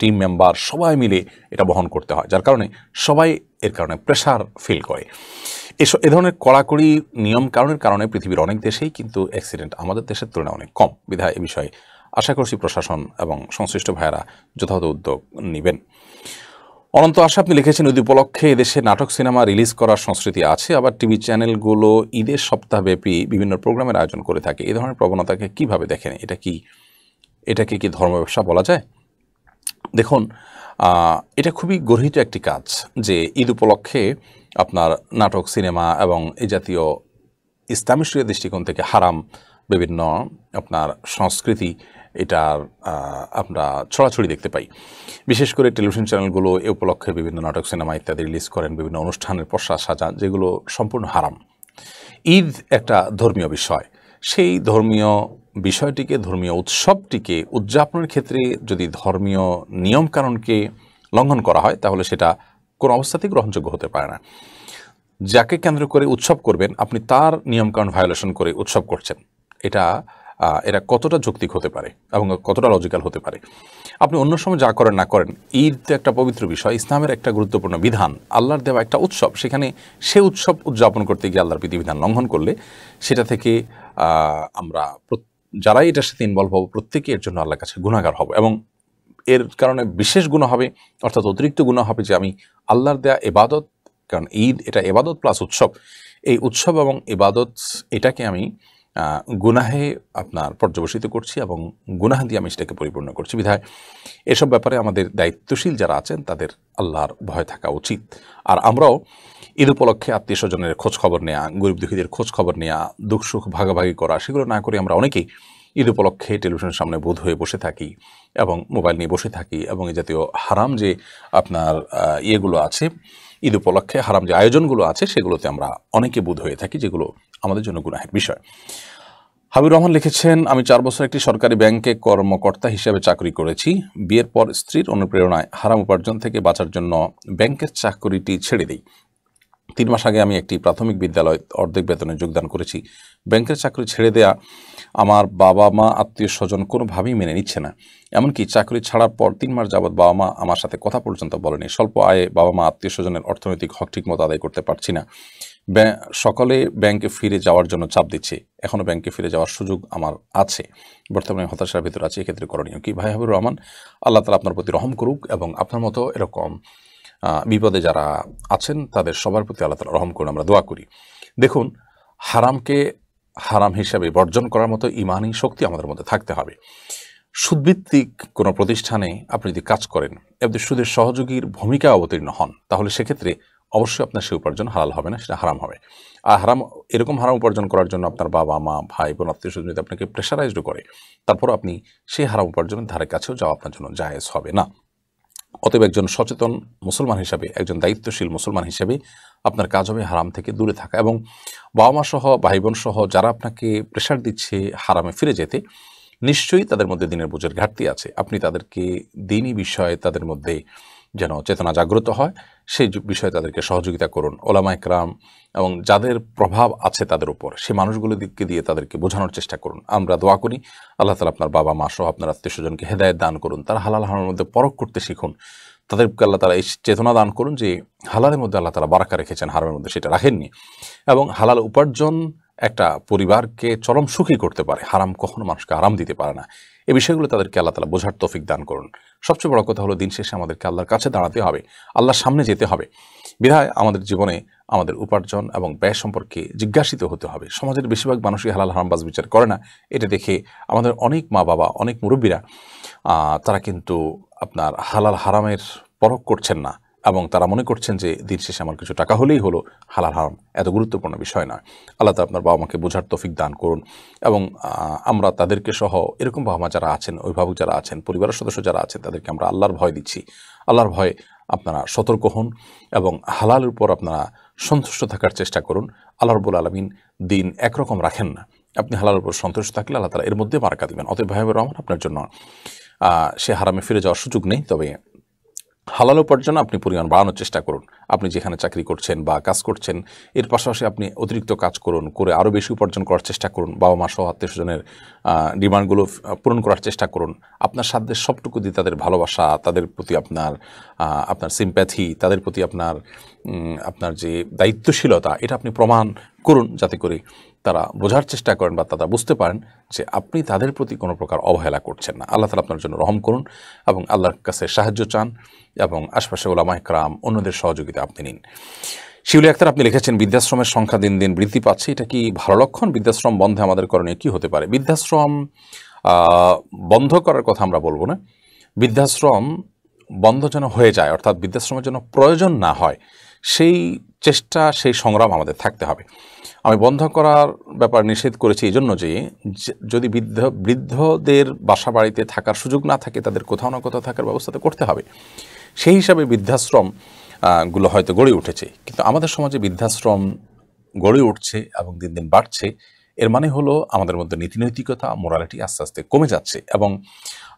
টিম মেম্বার সবাই মিলে এটা বহন করতে হয়, যার কারণে সবাই এর কারণে প্রেশার ফিল করে। এ ধরনের কড়াকড়ি নিয়ম কারণের কারণে পৃথিবীর অনেক দেশেই কিন্তু অ্যাক্সিডেন্ট আমাদের দেশের তুলনায় অনেক কম। বিধায় এ বিষয়ে আশা করছি প্রশাসন এবং সংশ্লিষ্ট ভাইয়েরা যথাযথ উদ্যোগ নেবেন। অনন্ত আশা আপনি লিখেছেন, ঈদ উপলক্ষে এদেশে নাটক সিনেমা রিলিজ করার সংস্কৃতি আছে, আবার টিভি চ্যানেলগুলো ঈদের সপ্তাহব্যাপী বিভিন্ন প্রোগ্রামের আয়োজন করে থাকে। এই ধরনের প্রবণতাকে কিভাবে দেখেন? এটাকে কি ধর্ম ব্যবসা বলা যায়? দেখুন, এটা খুবই গর্হিত একটি কাজ যে ঈদ উপলক্ষে আপনার নাটক সিনেমা এবং এই জাতীয় ইসলামী শরিয়ার দৃষ্টিকোণ থেকে হারাম বিভিন্ন আপনার সংস্কৃতি এটার আমরা ছড়াছড়ি দেখতে পাই। বিশেষ করে টেলিভিশন চ্যানেলগুলো এ উপলক্ষে বিভিন্ন নাটক সিনেমা ইত্যাদি রিলিজ করেন, বিভিন্ন অনুষ্ঠানের পোশাক সাজান, যেগুলো সম্পূর্ণ হারাম। ঈদ একটা ধর্মীয় বিষয়, সেই ধর্মীয় বিষয়টিকে, ধর্মীয় উৎসবটিকে উদযাপনের ক্ষেত্রে যদি ধর্মীয় নিয়মকানুনকে লঙ্ঘন করা হয় তাহলে সেটা কোনো অবস্থাতেই গ্রহণযোগ্য হতে পারে না। যাকে কেন্দ্র করে উৎসব করবেন আপনি তার নিয়মকানুন ভায়োলেশন করে উৎসব করছেন, এটা কতটা যৌক্তিক হতে পারে এবং কতটা লজিক্যাল হতে পারে? আপনি অন্য সময় যা করেন না করেন, ঈদ একটা পবিত্র বিষয়, ইসলামের একটা গুরুত্বপূর্ণ বিধান, আল্লাহর দেওয়া একটা উৎসব, সেখানে সে উৎসব উদযাপন করতে গিয়ে আল্লাহর বিধিবিধান লঙ্ঘন করলে সেটা থেকে আমরা যারাই এটার সাথে ইনভলভ হব প্রত্যেকে এর জন্য আল্লাহর কাছে গুনাহগার হব, এবং এর কারণে বিশেষ গুনাহ হবে, অর্থাৎ অতিরিক্ত গুনাহ হবে যে আমি আল্লাহর দেয়া ইবাদত, কারণ ঈদ এটা ইবাদত প্লাস উৎসব, এই উৎসব এবং ইবাদত এটাকে আমি গুনাহে আপনার পর্যবসিত করছি এবং গুনাহ দিয়ে আমি সেটাকে পরিপূর্ণ করছি। বিধায় এসব ব্যাপারে আমাদের দায়িত্বশীল যারা আছেন তাদের আল্লাহর ভয় থাকা উচিত। আর আমরাও ঈদ উপলক্ষে আত্মীয় স্বজনের খোঁজ খবর নেওয়া, গরিব দুঃখীদের খোঁজ খবর নেওয়া, দুঃখ সুখ ভাগাভাগি করা, সেগুলো না করে আমরা অনেকেই ঈদ উপলক্ষে টেলিভিশনের সামনে বোধ হয়ে বসে থাকি এবং মোবাইল নিয়ে বসে থাকি, এবং এই জাতীয় হারাম যে আপনার ইয়েগুলো আছে, ঈদ উপলক্ষে হারাম যে আয়োজনগুলো আছে সেগুলোতে আমরা অনেকে বোধ হয়ে থাকি, যেগুলো আমাদের জন্য গুনাহের বিষয়। হাবিবুর রহমান লিখেছেন, আমি 4 বছর একটি সরকারি ব্যাংকে কর্মকর্তা হিসেবে চাকরি করেছি। বিয়ের পর স্ত্রীর অনুপ্রেরণায় হারাম উপার্জন থেকে বাঁচার জন্য ব্যাংকের চাকরিটি ছেড়ে দিই। 3 মাস আগে আমি একটি প্রাথমিক বিদ্যালয় অর্ধেক বেতনে যোগদান করেছি। ব্যাংকের চাকরি ছেড়ে দেয়া আমার বাবা মা আত্মীয় স্বজন কোনোভাবেই মেনে নিচ্ছে না, এমনকি চাকরি ছাড়ার পর 3 মাস যাবৎ বাবা মা আমার সাথে কথা পর্যন্ত বলেনি। স্বল্প আয়ে বাবা মা আত্মীয় স্বজনের অর্থনৈতিক হক ঠিকমতো আদায় করতে পারছি না। সকলে ব্যাংকে ফিরে যাওয়ার জন্য চাপ দিচ্ছে। এখনও ব্যাংকে ফিরে যাওয়ার সুযোগ আমার আছে। বর্তমানে হতাশার ভিতরে আছে, এক্ষেত্রে করণীয় কি? ভাই হাবিবুর রহমান, আল্লাহ তাআলা আপনার প্রতি রহম করুক এবং আপনার মতো এরকম বিপদে যারা আছেন তাদের সবার প্রতি আল্লাহ তাআলা রহম করুন, আমরা দোয়া করি। দেখুন, হারামকে হারাম হিসাবে বর্জন করার মতো ঈমানি শক্তি আমাদের মধ্যে থাকতে হবে। সুদভিত্তিক কোনো প্রতিষ্ঠানে আপনি যদি কাজ করেন, আপনি সুদের সহযোগীর ভূমিকা অবতীর্ণ হন, তাহলে সেক্ষেত্রে অবশ্যই আপনার সেই উপার্জন হালাল হবে না, সেটা হারাম হবে। আর এরকম হারাম উপার্জন করার জন্য আপনার বাবা মা ভাই বোন আত্মীয় স্বজন যদি আপনাকে প্রেশারাইজড করে, তারপর আপনি সেই হারাম উপার্জনের ধারে কাছেও যাওয়া আপনার জন্য জায়েজ হবে না। অতএব একজন সচেতন মুসলমান হিসাবে, একজন দায়িত্বশীল মুসলমান হিসেবে আপনার কাজ হবে হারাম থেকে দূরে থাকা, এবং বাবা মা সহ ভাই বোন সহ যারা আপনাকে প্রেশার দিচ্ছে হারামে ফিরে যেতে, নিশ্চয়ই তাদের মধ্যে দিনের বোঝের ঘাটতি আছে। আপনি তাদেরকে দিনই বিষয়ে তাদের মধ্যে যেন চেতনা জাগ্রত হয়, সেই বিষয়ে তাদেরকে সহযোগিতা করুন। ওলামা ইকরাম এবং যাদের প্রভাব আছে তাদের উপর, সেই মানুষগুলোকে দিয়ে তাদেরকে বোঝানোর চেষ্টা করুন। আমরা দোয়া করি আল্লাহ তাআলা আপনার বাবা মা সহ আপনার আত্মীয় স্বজনকে হেদায়েত দান করুন, তারা হালাল হারামের মধ্যে পরখ করতে শিখুন। তাদেরকে আল্লাহ তাআলা এই চেতনা দান করুন যে হালালের মধ্যে আল্লাহ তাআলা বারাকা রেখেছেন, হারামের মধ্যে সেটা রাখেননি, এবং হালাল উপার্জন একটা পরিবারকে চরম সুখী করতে পারে। হারাম কখনো মানুষকে আরাম দিতে পারে না। এই বিষয়গুলো তাদেরকে আল্লাহ তাআলা বোঝার তৌফিক দান করুন। সবচেয়ে বড় কথা হলো, দিন শেষে আমাদেরকে আল্লাহর কাছে দাঁড়াতে হবে, আল্লাহর সামনে যেতে হবে। বিধায় আমাদের জীবনে আমাদের উপার্জন এবং ব্যয় সম্পর্কে জিজ্ঞাসিত হতে হবে। সমাজের বেশিরভাগ মানুষই হালাল হারাম বাজ বিচার করে না। এটা দেখে আমাদের অনেক মা বাবা, অনেক মুরব্বীরা তারা কিন্তু আপনার হালাল হারামের পরখ করছেন না, এবং তারা মনে করছেন যে দিন শেষে আমার কিছু টাকা হলেই হলো, হালাল হারাম এত গুরুত্বপূর্ণ বিষয় নয়। আল্লাহ তাআলা আপনার বাবা মাকে বোঝার তৌফিক দান করুন, এবং আমরা তাদেরকে সহ এরকম বাবা মা যারা আছেন, অভিভাবক যারা আছেন, পরিবারের সদস্য যারা আছেন, তাদেরকে আমরা আল্লাহর ভয় দিচ্ছি। আল্লাহর ভয়ে আপনারা সতর্ক হন এবং হালালের উপর আপনারা সন্তুষ্ট থাকার চেষ্টা করুন। আল্লাহ রাব্বুল আলামিন দিন একরকম রাখেন না। আপনি হালালের উপর সন্তুষ্ট থাকলে আল্লাহ তাআলা এর মধ্যে বারাকা দিবেন। অতএব ভাই হাবিবুর রহমান, আপনার জন্য সে হারামে ফিরে যাওয়ার সুযোগ নেই, তবে হালাল উপার্জন আপনি পরিমাণ বাড়ানোর চেষ্টা করুন। আপনি যেখানে চাকরি করছেন বা কাজ করছেন, এর পাশাপাশি আপনি অতিরিক্ত কাজ করুন, করে আরও বেশি উপার্জন করার চেষ্টা করুন। বাবা মা সহ আত্মীয় স্বজনের ডিমান্ডগুলো পূরণ করার চেষ্টা করুন। আপনার সাধ্যের সবটুকু দিয়ে তাদের ভালোবাসা, তাদের প্রতি আপনার সিম্প্যাথি, তাদের প্রতি আপনার যে দায়িত্বশীলতা, এটা আপনি প্রমাণ করুন, যাতে করে তারা বোঝার চেষ্টা করেন বা তারা বুঝতে পারেন যে আপনি তাদের প্রতি কোনো প্রকার অবহেলা করছেন না। আল্লাহ তাআলা আপনার জন্য রহম করুন এবং আল্লাহর কাছে সাহায্য চান, এবং আশপাশে ওলামা ইকরাম অন্যদের সহযোগিতা আপনি নিন। শিউলি আক্তার, আপনি লিখেছেন, বৃদ্ধাশ্রমের সংখ্যা দিন দিন বৃদ্ধি পাচ্ছে, এটা কি ভালো লক্ষণ? বৃদ্ধাশ্রম বন্ধে আমাদের করণীয় কী হতে পারে? বৃদ্ধাশ্রম বন্ধ করার কথা আমরা বলবো না। বৃদ্ধাশ্রম বন্ধ যেন হয়ে যায়, অর্থাৎ বৃদ্ধাশ্রমের জন্য প্রয়োজন না হয়, সেই চেষ্টা, সেই সংগ্রাম আমাদের থাকতে হবে। আমি বন্ধ করার ব্যাপার নিষেধ করেছি এই জন্য যে যদি বৃদ্ধদের বাসা বাড়িতে থাকার সুযোগ না থাকে, তাদের কোথাও না কোথাও থাকার ব্যবস্থা তো করতে হবে। সেই হিসাবে বৃদ্ধাশ্রম গুলো হয়তো গড়ে উঠেছে, কিন্তু আমাদের সমাজে বৃদ্ধাশ্রম গড়ে উঠছে এবং দিন দিন বাড়ছে, এর মানে হলো আমাদের মধ্যে নীতিনৈতিকতা, মোরালিটি আস্তে আস্তে কমে যাচ্ছে, এবং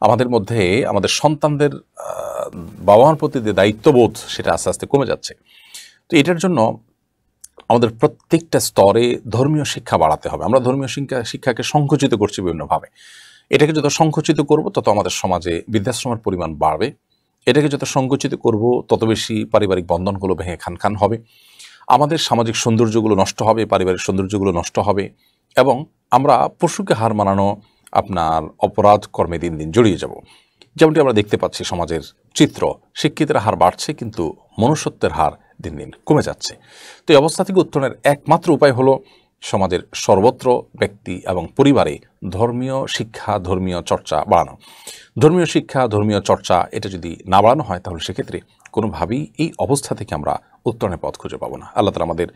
আমাদের মধ্যে আমাদের সন্তানদের বাবা মার প্রতি যে দায়িত্ববোধ, সেটা আস্তে আস্তে কমে যাচ্ছে। তো এটার জন্য আমাদের প্রত্যেকটা স্তরে ধর্মীয় শিক্ষা বাড়াতে হবে। আমরা ধর্মীয় শিক্ষাকে সংকুচিত করছি বিভিন্নভাবে। এটাকে যত সংকুচিত করব, তত আমাদের সমাজে বৃদ্ধাশ্রমের পরিমাণ বাড়বে। এটাকে যত সংকুচিত করব, তত বেশি পারিবারিক বন্ধনগুলো ভেঙে খান খান হবে, আমাদের সামাজিক সৌন্দর্যগুলো নষ্ট হবে, পারিবারিক সৌন্দর্যগুলো নষ্ট হবে, এবং আমরা পশুকে হার মানানো আপনার অপরাধ কর্মে দিন দিন জড়িয়ে যাব। যেমনটি আমরা দেখতে পাচ্ছি সমাজের চিত্র, শিক্ষিতের হার বাড়ছে কিন্তু মনুষ্যত্বের হার দিন দিন কমে যাচ্ছে। তো এই অবস্থা থেকে উত্তরণের একমাত্র উপায় হলো সমাজের সর্বত্র ব্যক্তি এবং পরিবারে ধর্মীয় শিক্ষা, ধর্মীয় চর্চা বাড়ানো। ধর্মীয় শিক্ষা, ধর্মীয় চর্চা এটা যদি না বাড়ানো হয়, তাহলে সেক্ষেত্রে কোনোভাবেই এই অবস্থা থেকে আমরা উত্তরণের পথ খুঁজে পাবো না। আল্লাহ তাআলা আমাদের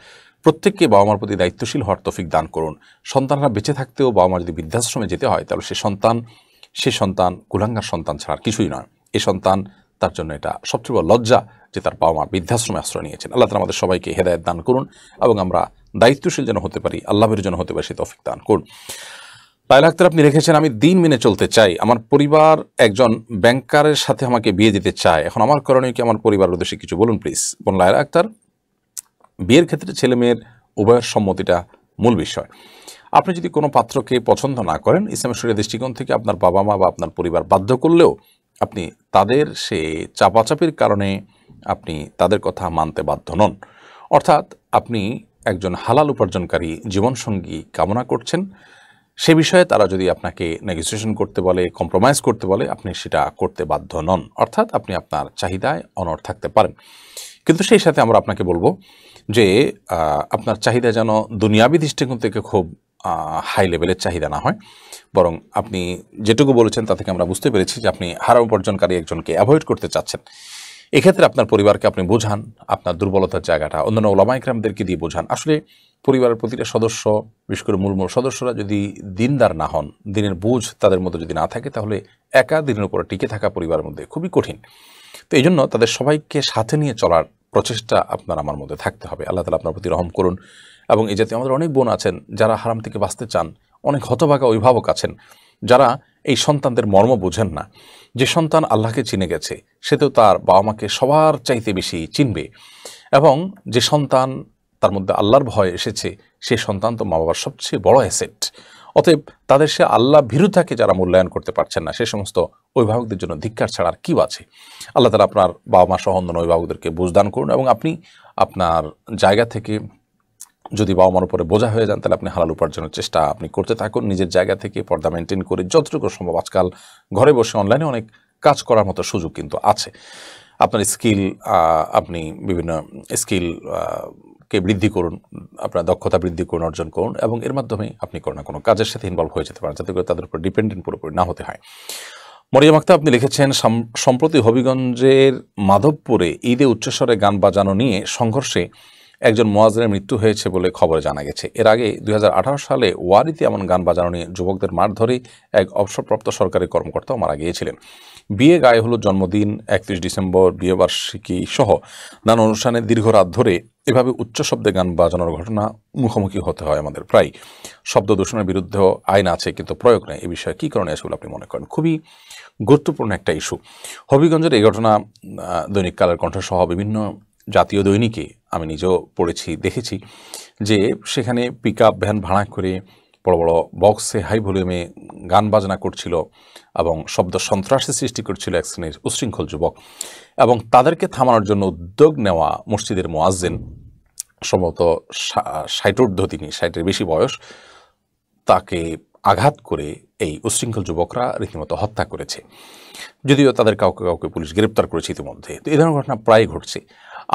প্রত্যেককে বাবা মার প্রতি দায়িত্বশীল হওয়ার তৌফিক দান করুন। সন্তানরা বেঁচে থাকতেও বাবা মা যদি বৃদ্ধাশ্রমে যেতে হয়, তাহলে সে সন্তান কুলাঙ্গার সন্তান ছাড়া কিছুই নয়। এই সন্তান, তার জন্য এটা সবচেয়ে বড় লজ্জা যে তার বাবা মা বৃদ্ধাশ্রমে আশ্রয় নিয়েছেন। আল্লাহ তাআলা আমাদের সবাইকে হেদায়েত দান করুন, এবং আমরা দায়িত্বশীল যেন হতে পারি, আল্লাহর জন্য হতে পারি, সে তৌফিক দান করুন। লায়লা আক্তার, আপনি লিখেছেন, আমি দিন মেনে চলতে চাই, আমার পরিবার একজন ব্যাংকারের সাথে আমাকে বিয়ে দিতে চায়, এখন আমার করণীয় কি? আমার পরিবার উদ্দেশ্যে কিছু বলুন প্লিজ। বোন লায়লা আক্তার, বিয়ের ক্ষেত্রে ছেলে মেয়ের উভয়ের সম্মতিটা মূল বিষয়। আপনি যদি কোনো পাত্রকে পছন্দ না করেন, ইসলামের শরীয়তের দৃষ্টিকোণ থেকে আপনার বাবা মা বা আপনার পরিবার বাধ্য করলেও আপনি তাদের সে চাপাচাপির কারণে আপনি তাদের কথা মানতে বাধ্য নন। অর্থাৎ আপনি একজন হালাল উপার্জনকারী জীবনসঙ্গী কামনা করছেন, সে বিষয়ে তারা যদি আপনাকে নেগোসিয়েশন করতে বলে, কম্প্রোমাইজ করতে বলে, আপনি সেটা করতে বাধ্য নন। অর্থাৎ আপনি আপনার চাহিদায় অনড় থাকতে পারেন। কিন্তু সেই সাথে আমরা আপনাকে বলবো যে আপনার চাহিদা যেন দুনিয়াবি দৃষ্টিকোণ থেকে খুব হাই লেভেলের চাহিদা না হয়, বরং আপনি যেটুকু বলেছেন তা থেকে আমরা বুঝতে পেরেছি যে আপনি হারাম উপার্জনকারী একজনকে অ্যাভয়েড করতে চাচ্ছেন। এক্ষেত্রে আপনার পরিবারকে আপনি বোঝান, আপনার দুর্বলতার জায়গাটা অন্যান্য ওলামা ইকরামদেরকে দিয়ে বোঝান। আসলে পরিবারের প্রতিটা সদস্য, বিশেষ করে মূল সদস্যরা যদি দিনদার না হন, দিনের বুঝ তাদের মধ্যে যদি না থাকে, তাহলে একা দিনের উপরে টিকে থাকা পরিবারের মধ্যে খুবই কঠিন। তো এই জন্য তাদের সবাইকে সাথে নিয়ে চলার প্রচেষ্টা আপনার আমার মধ্যে থাকতে হবে। আল্লাহ তাআলা আপনার প্রতি রহম করুন। এবং এই জাতীয় আমাদের অনেক বোন আছেন যারা হারাম থেকে বাঁচতে চান, অনেক হতভাগা অভিভাবক আছেন যারা এই সন্তানদের মর্ম বোঝেন না। যে সন্তান আল্লাহকে চিনে গেছে সে তো তার বাবা মাকে সবার চাইতে বেশি চিনবে, এবং যে সন্তান তার মধ্যে আল্লাহর ভয় এসেছে সে সন্তান তো মা বাবার সবচেয়ে বড় অ্যাসেট। অতএব তাদের সে আল্লাহ ভীরুতাকে যারা মূল্যায়ন করতে পারছেন না, সে সমস্ত অভিভাবকদের জন্য ধিক্কার ছাড়া আর কি আছে। আল্লাহ তাআলা আপনার বাবা মা সহ অন্যান্য অভিভাবকদেরকে বুঝদান করুন, এবং আপনি আপনার জায়গা থেকে যদি বাবা মার উপরে বোঝা হয়ে যান, তাহলে আপনি হালাল উপার্জনের চেষ্টা আপনি করতে থাকুন। নিজের জায়গা থেকে পর্দা মেনটেন করে যতটুকু সম্ভব, আজকাল ঘরে বসে অনলাইনে অনেক কাজ করার মতো সুযোগ কিন্তু আছে। আপনার স্কিল, আপনি বিভিন্ন স্কিল কে বৃদ্ধি করুন, আপনার দক্ষতা বৃদ্ধি করুন, অর্জন করুন, এবং এর মাধ্যমে আপনি কোনো না কোনো কাজের সাথে ইনভলভ হয়ে যেতে পারেন, যাতে করে তাদের উপর ডিপেন্ডেন্ট পুরোপুরি না হতে হয়। মরিয়ম আক্তার আপনি লিখেছেন, সম্প্রতি হবিগঞ্জের মাধবপুরে ঈদে উচ্চস্বরে গান বাজানো নিয়ে সংঘর্ষে একজন মুয়াজ্জিনের মৃত্যু হয়েছে বলে খবরে জানা গেছে। এর আগে 2018 সালে ওয়ারিতে এমন গান বাজানো নিয়ে যুবকদের মারধরে এক অবসরপ্রাপ্ত সরকারি কর্মকর্তাও মারা গিয়েছিলেন। বিয়ে, গায়ে হলুদ, জন্মদিন, 31 ডিসেম্বর, বিয়েবার্ষিকী সহ নানা অনুষ্ঠানে দীর্ঘ রাত ধরে এভাবে উচ্চ শব্দে গান বাজানোর ঘটনা মুখোমুখি হতে হয় আমাদের প্রায়। শব্দ দূষণের বিরুদ্ধেও আইন আছে, কিন্তু প্রয়োগ নেই। এই বিষয়ে কী কারণে আছে বলে আপনি মনে করেন? খুবই গুরুত্বপূর্ণ একটা ইস্যু। হবিগঞ্জের এই ঘটনা দৈনিক কালের কণ্ঠ সহ বিভিন্ন জাতীয় দৈনিকে আমি নিজেও পড়েছি, দেখেছি যে সেখানে পিকআপ ভ্যান ভাড়া করে বড় বড় বক্সে হাই ভলিউমে গান বাজনা করছিল এবং শব্দ সন্ত্রাসের সৃষ্টি করছিল এক শ্রেণীর উচ্ছৃঙ্খল যুবক, এবং তাদেরকে থামানোর জন্য উদ্যোগ নেওয়া মসজিদের মুয়াজ্জিন, সম্ভবত 60 তিনি, 60-এর বেশি বয়স, তাকে আঘাত করে এই উচ্ছৃঙ্খল যুবকরা রীতিমতো হত্যা করেছে। যদিও তাদের কাউকে কাউকে পুলিশ গ্রেপ্তার করেছে ইতিমধ্যে। তো এই ধরনের ঘটনা প্রায় ঘটছে।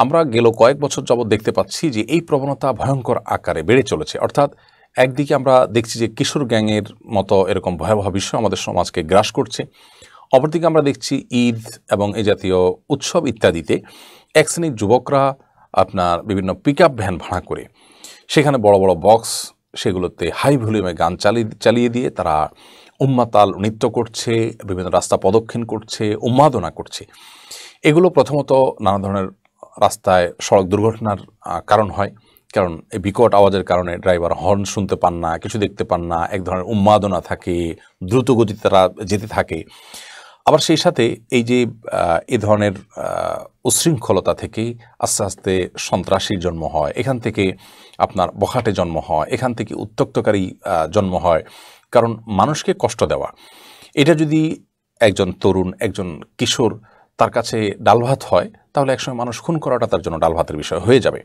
আমরা গেল কয়েক বছর যাবৎ দেখতে পাচ্ছি যে এই প্রবণতা ভয়ঙ্কর আকারে বেড়ে চলেছে। অর্থাৎ একদিকে আমরা দেখছি যে কিশোর গ্যাংয়ের মতো এরকম ভয়াবহ বিষয় আমাদের সমাজকে গ্রাস করছে, অপরদিকে আমরা দেখছি ঈদ এবং এই জাতীয় উৎসব ইত্যাদিতে এক শ্রেণীর যুবকরা আপনার বিভিন্ন পিকআপ ভ্যান ভাড়া করে সেখানে বড় বড় বক্স, সেগুলোতে হাই ভলিউমে গান চালিয়ে দিয়ে তারা উম্মাতাল নৃত্য করছে, বিভিন্ন রাস্তা প্রদক্ষিণ করছে, উন্মাদনা করছে। এগুলো প্রথমত নানা ধরনের রাস্তায় সড়ক দুর্ঘটনার কারণ হয়, কারণ এই বিকট আওয়াজের কারণে ড্রাইভার হর্ন শুনতে পান না, কিছু দেখতে পান না, এক ধরনের উন্মাদনা থাকে, দ্রুত গতিতে তারা যেতে থাকে। আবার সেই সাথে এই যে এই ধরনের উচ্ছৃঙ্খলতা থেকে আস্তে আস্তে সন্ত্রাসীর জন্ম হয়, এখান থেকে আপনার বখাটে জন্ম হয়, এখান থেকে উত্ত্যক্তকারী জন্ম হয়। কারণ মানুষকে কষ্ট দেওয়া, এটা যদি একজন তরুণ, একজন কিশোর তার কাছে ডাল ভাত হয়, তাহলে একসময় মানুষ খুন করাটা তার জন্য ডাল ভাতের বিষয় হয়ে যাবে,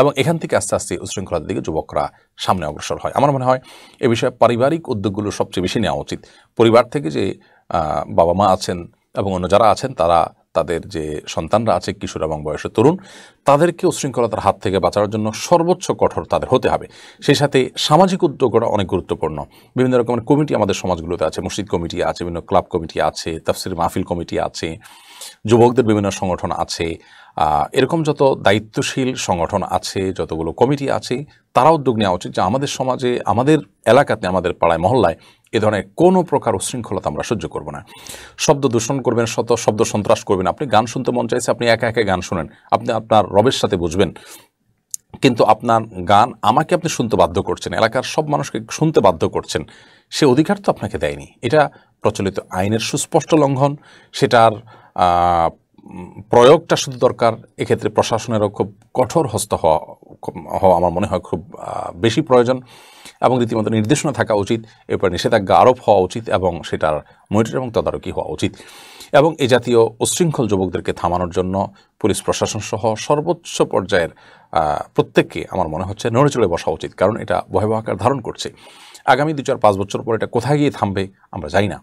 এবং এখান থেকে আস্তে আস্তে উচ্ছৃঙ্খলার দিকে যুবকরা সামনে অগ্রসর হয়। আমার মনে হয় এ বিষয়ে পারিবারিক উদ্যোগগুলো সবচেয়ে বেশি নেওয়া উচিত। পরিবার থেকে যে বাবা মা আছেন এবং অন্য যারা আছেন, তারা তাদের যে সন্তানরা আছে কিশোর এবং বয়সের তরুণ, তাদেরকে উচ্ছৃঙ্খলতার হাত থেকে বাঁচানোর জন্য সর্বোচ্চ কঠোর তাদের হতে হবে। সেই সাথে সামাজিক উদ্যোগটা অনেক গুরুত্বপূর্ণ। বিভিন্ন রকমের কমিটি আমাদের সমাজগুলোতে আছে, মসজিদ কমিটি আছে, বিভিন্ন ক্লাব কমিটি আছে, তাফসির মাহফিল কমিটি আছে, যুবকদের বিভিন্ন সংগঠন আছে। এরকম যত দায়িত্বশীল সংগঠন আছে, যতগুলো কমিটি আছে, তারা উদ্যোগ নেওয়া উচিত যে আমাদের সমাজে, আমাদের এলাকাতে, আমাদের পাড়ায় মহল্লায় এ ধরনের কোনো প্রকার উচ্ছৃঙ্খলতা আমরা সহ্য করব না। শব্দ দূষণ করবেন, শব্দ সন্ত্রাস করবেন। আপনি গান শুনতে মন চাইছে, আপনি একা একা গান শুনেন, আপনি আপনার রবের সাথে বুঝবেন, কিন্তু আপনার গান আমাকে আপনি শুনতে বাধ্য করছেন, এলাকার সব মানুষকে শুনতে বাধ্য করছেন, সে অধিকার তো আপনাকে দেয়নি। এটা প্রচলিত আইনের সুস্পষ্ট লঙ্ঘন। সেটার প্রয়োগটা শুধু দরকার। এক্ষেত্রে প্রশাসনেরও খুব কঠোর হস্ত হওয়া আমার মনে হয় খুব বেশি প্রয়োজন, এবং রীতিমতো নির্দেশনা থাকা উচিত, এরপর নিষেধাজ্ঞা আরোপ হওয়া উচিত এবং সেটার মনিটর এবং তদারকি হওয়া উচিত। এবং এই জাতীয় উচ্ছৃঙ্খল যুবকদেরকে থামানোর জন্য পুলিশ প্রশাসন সহ সর্বোচ্চ পর্যায়ের প্রত্যেককে আমার মনে হচ্ছে নড়ে চড়ে বসা উচিত, কারণ এটা ভয়াবহ আকার ধারণ করছে। আগামী 2-4-5 বছর পর এটা কোথায় গিয়ে থামবে আমরা জানি না।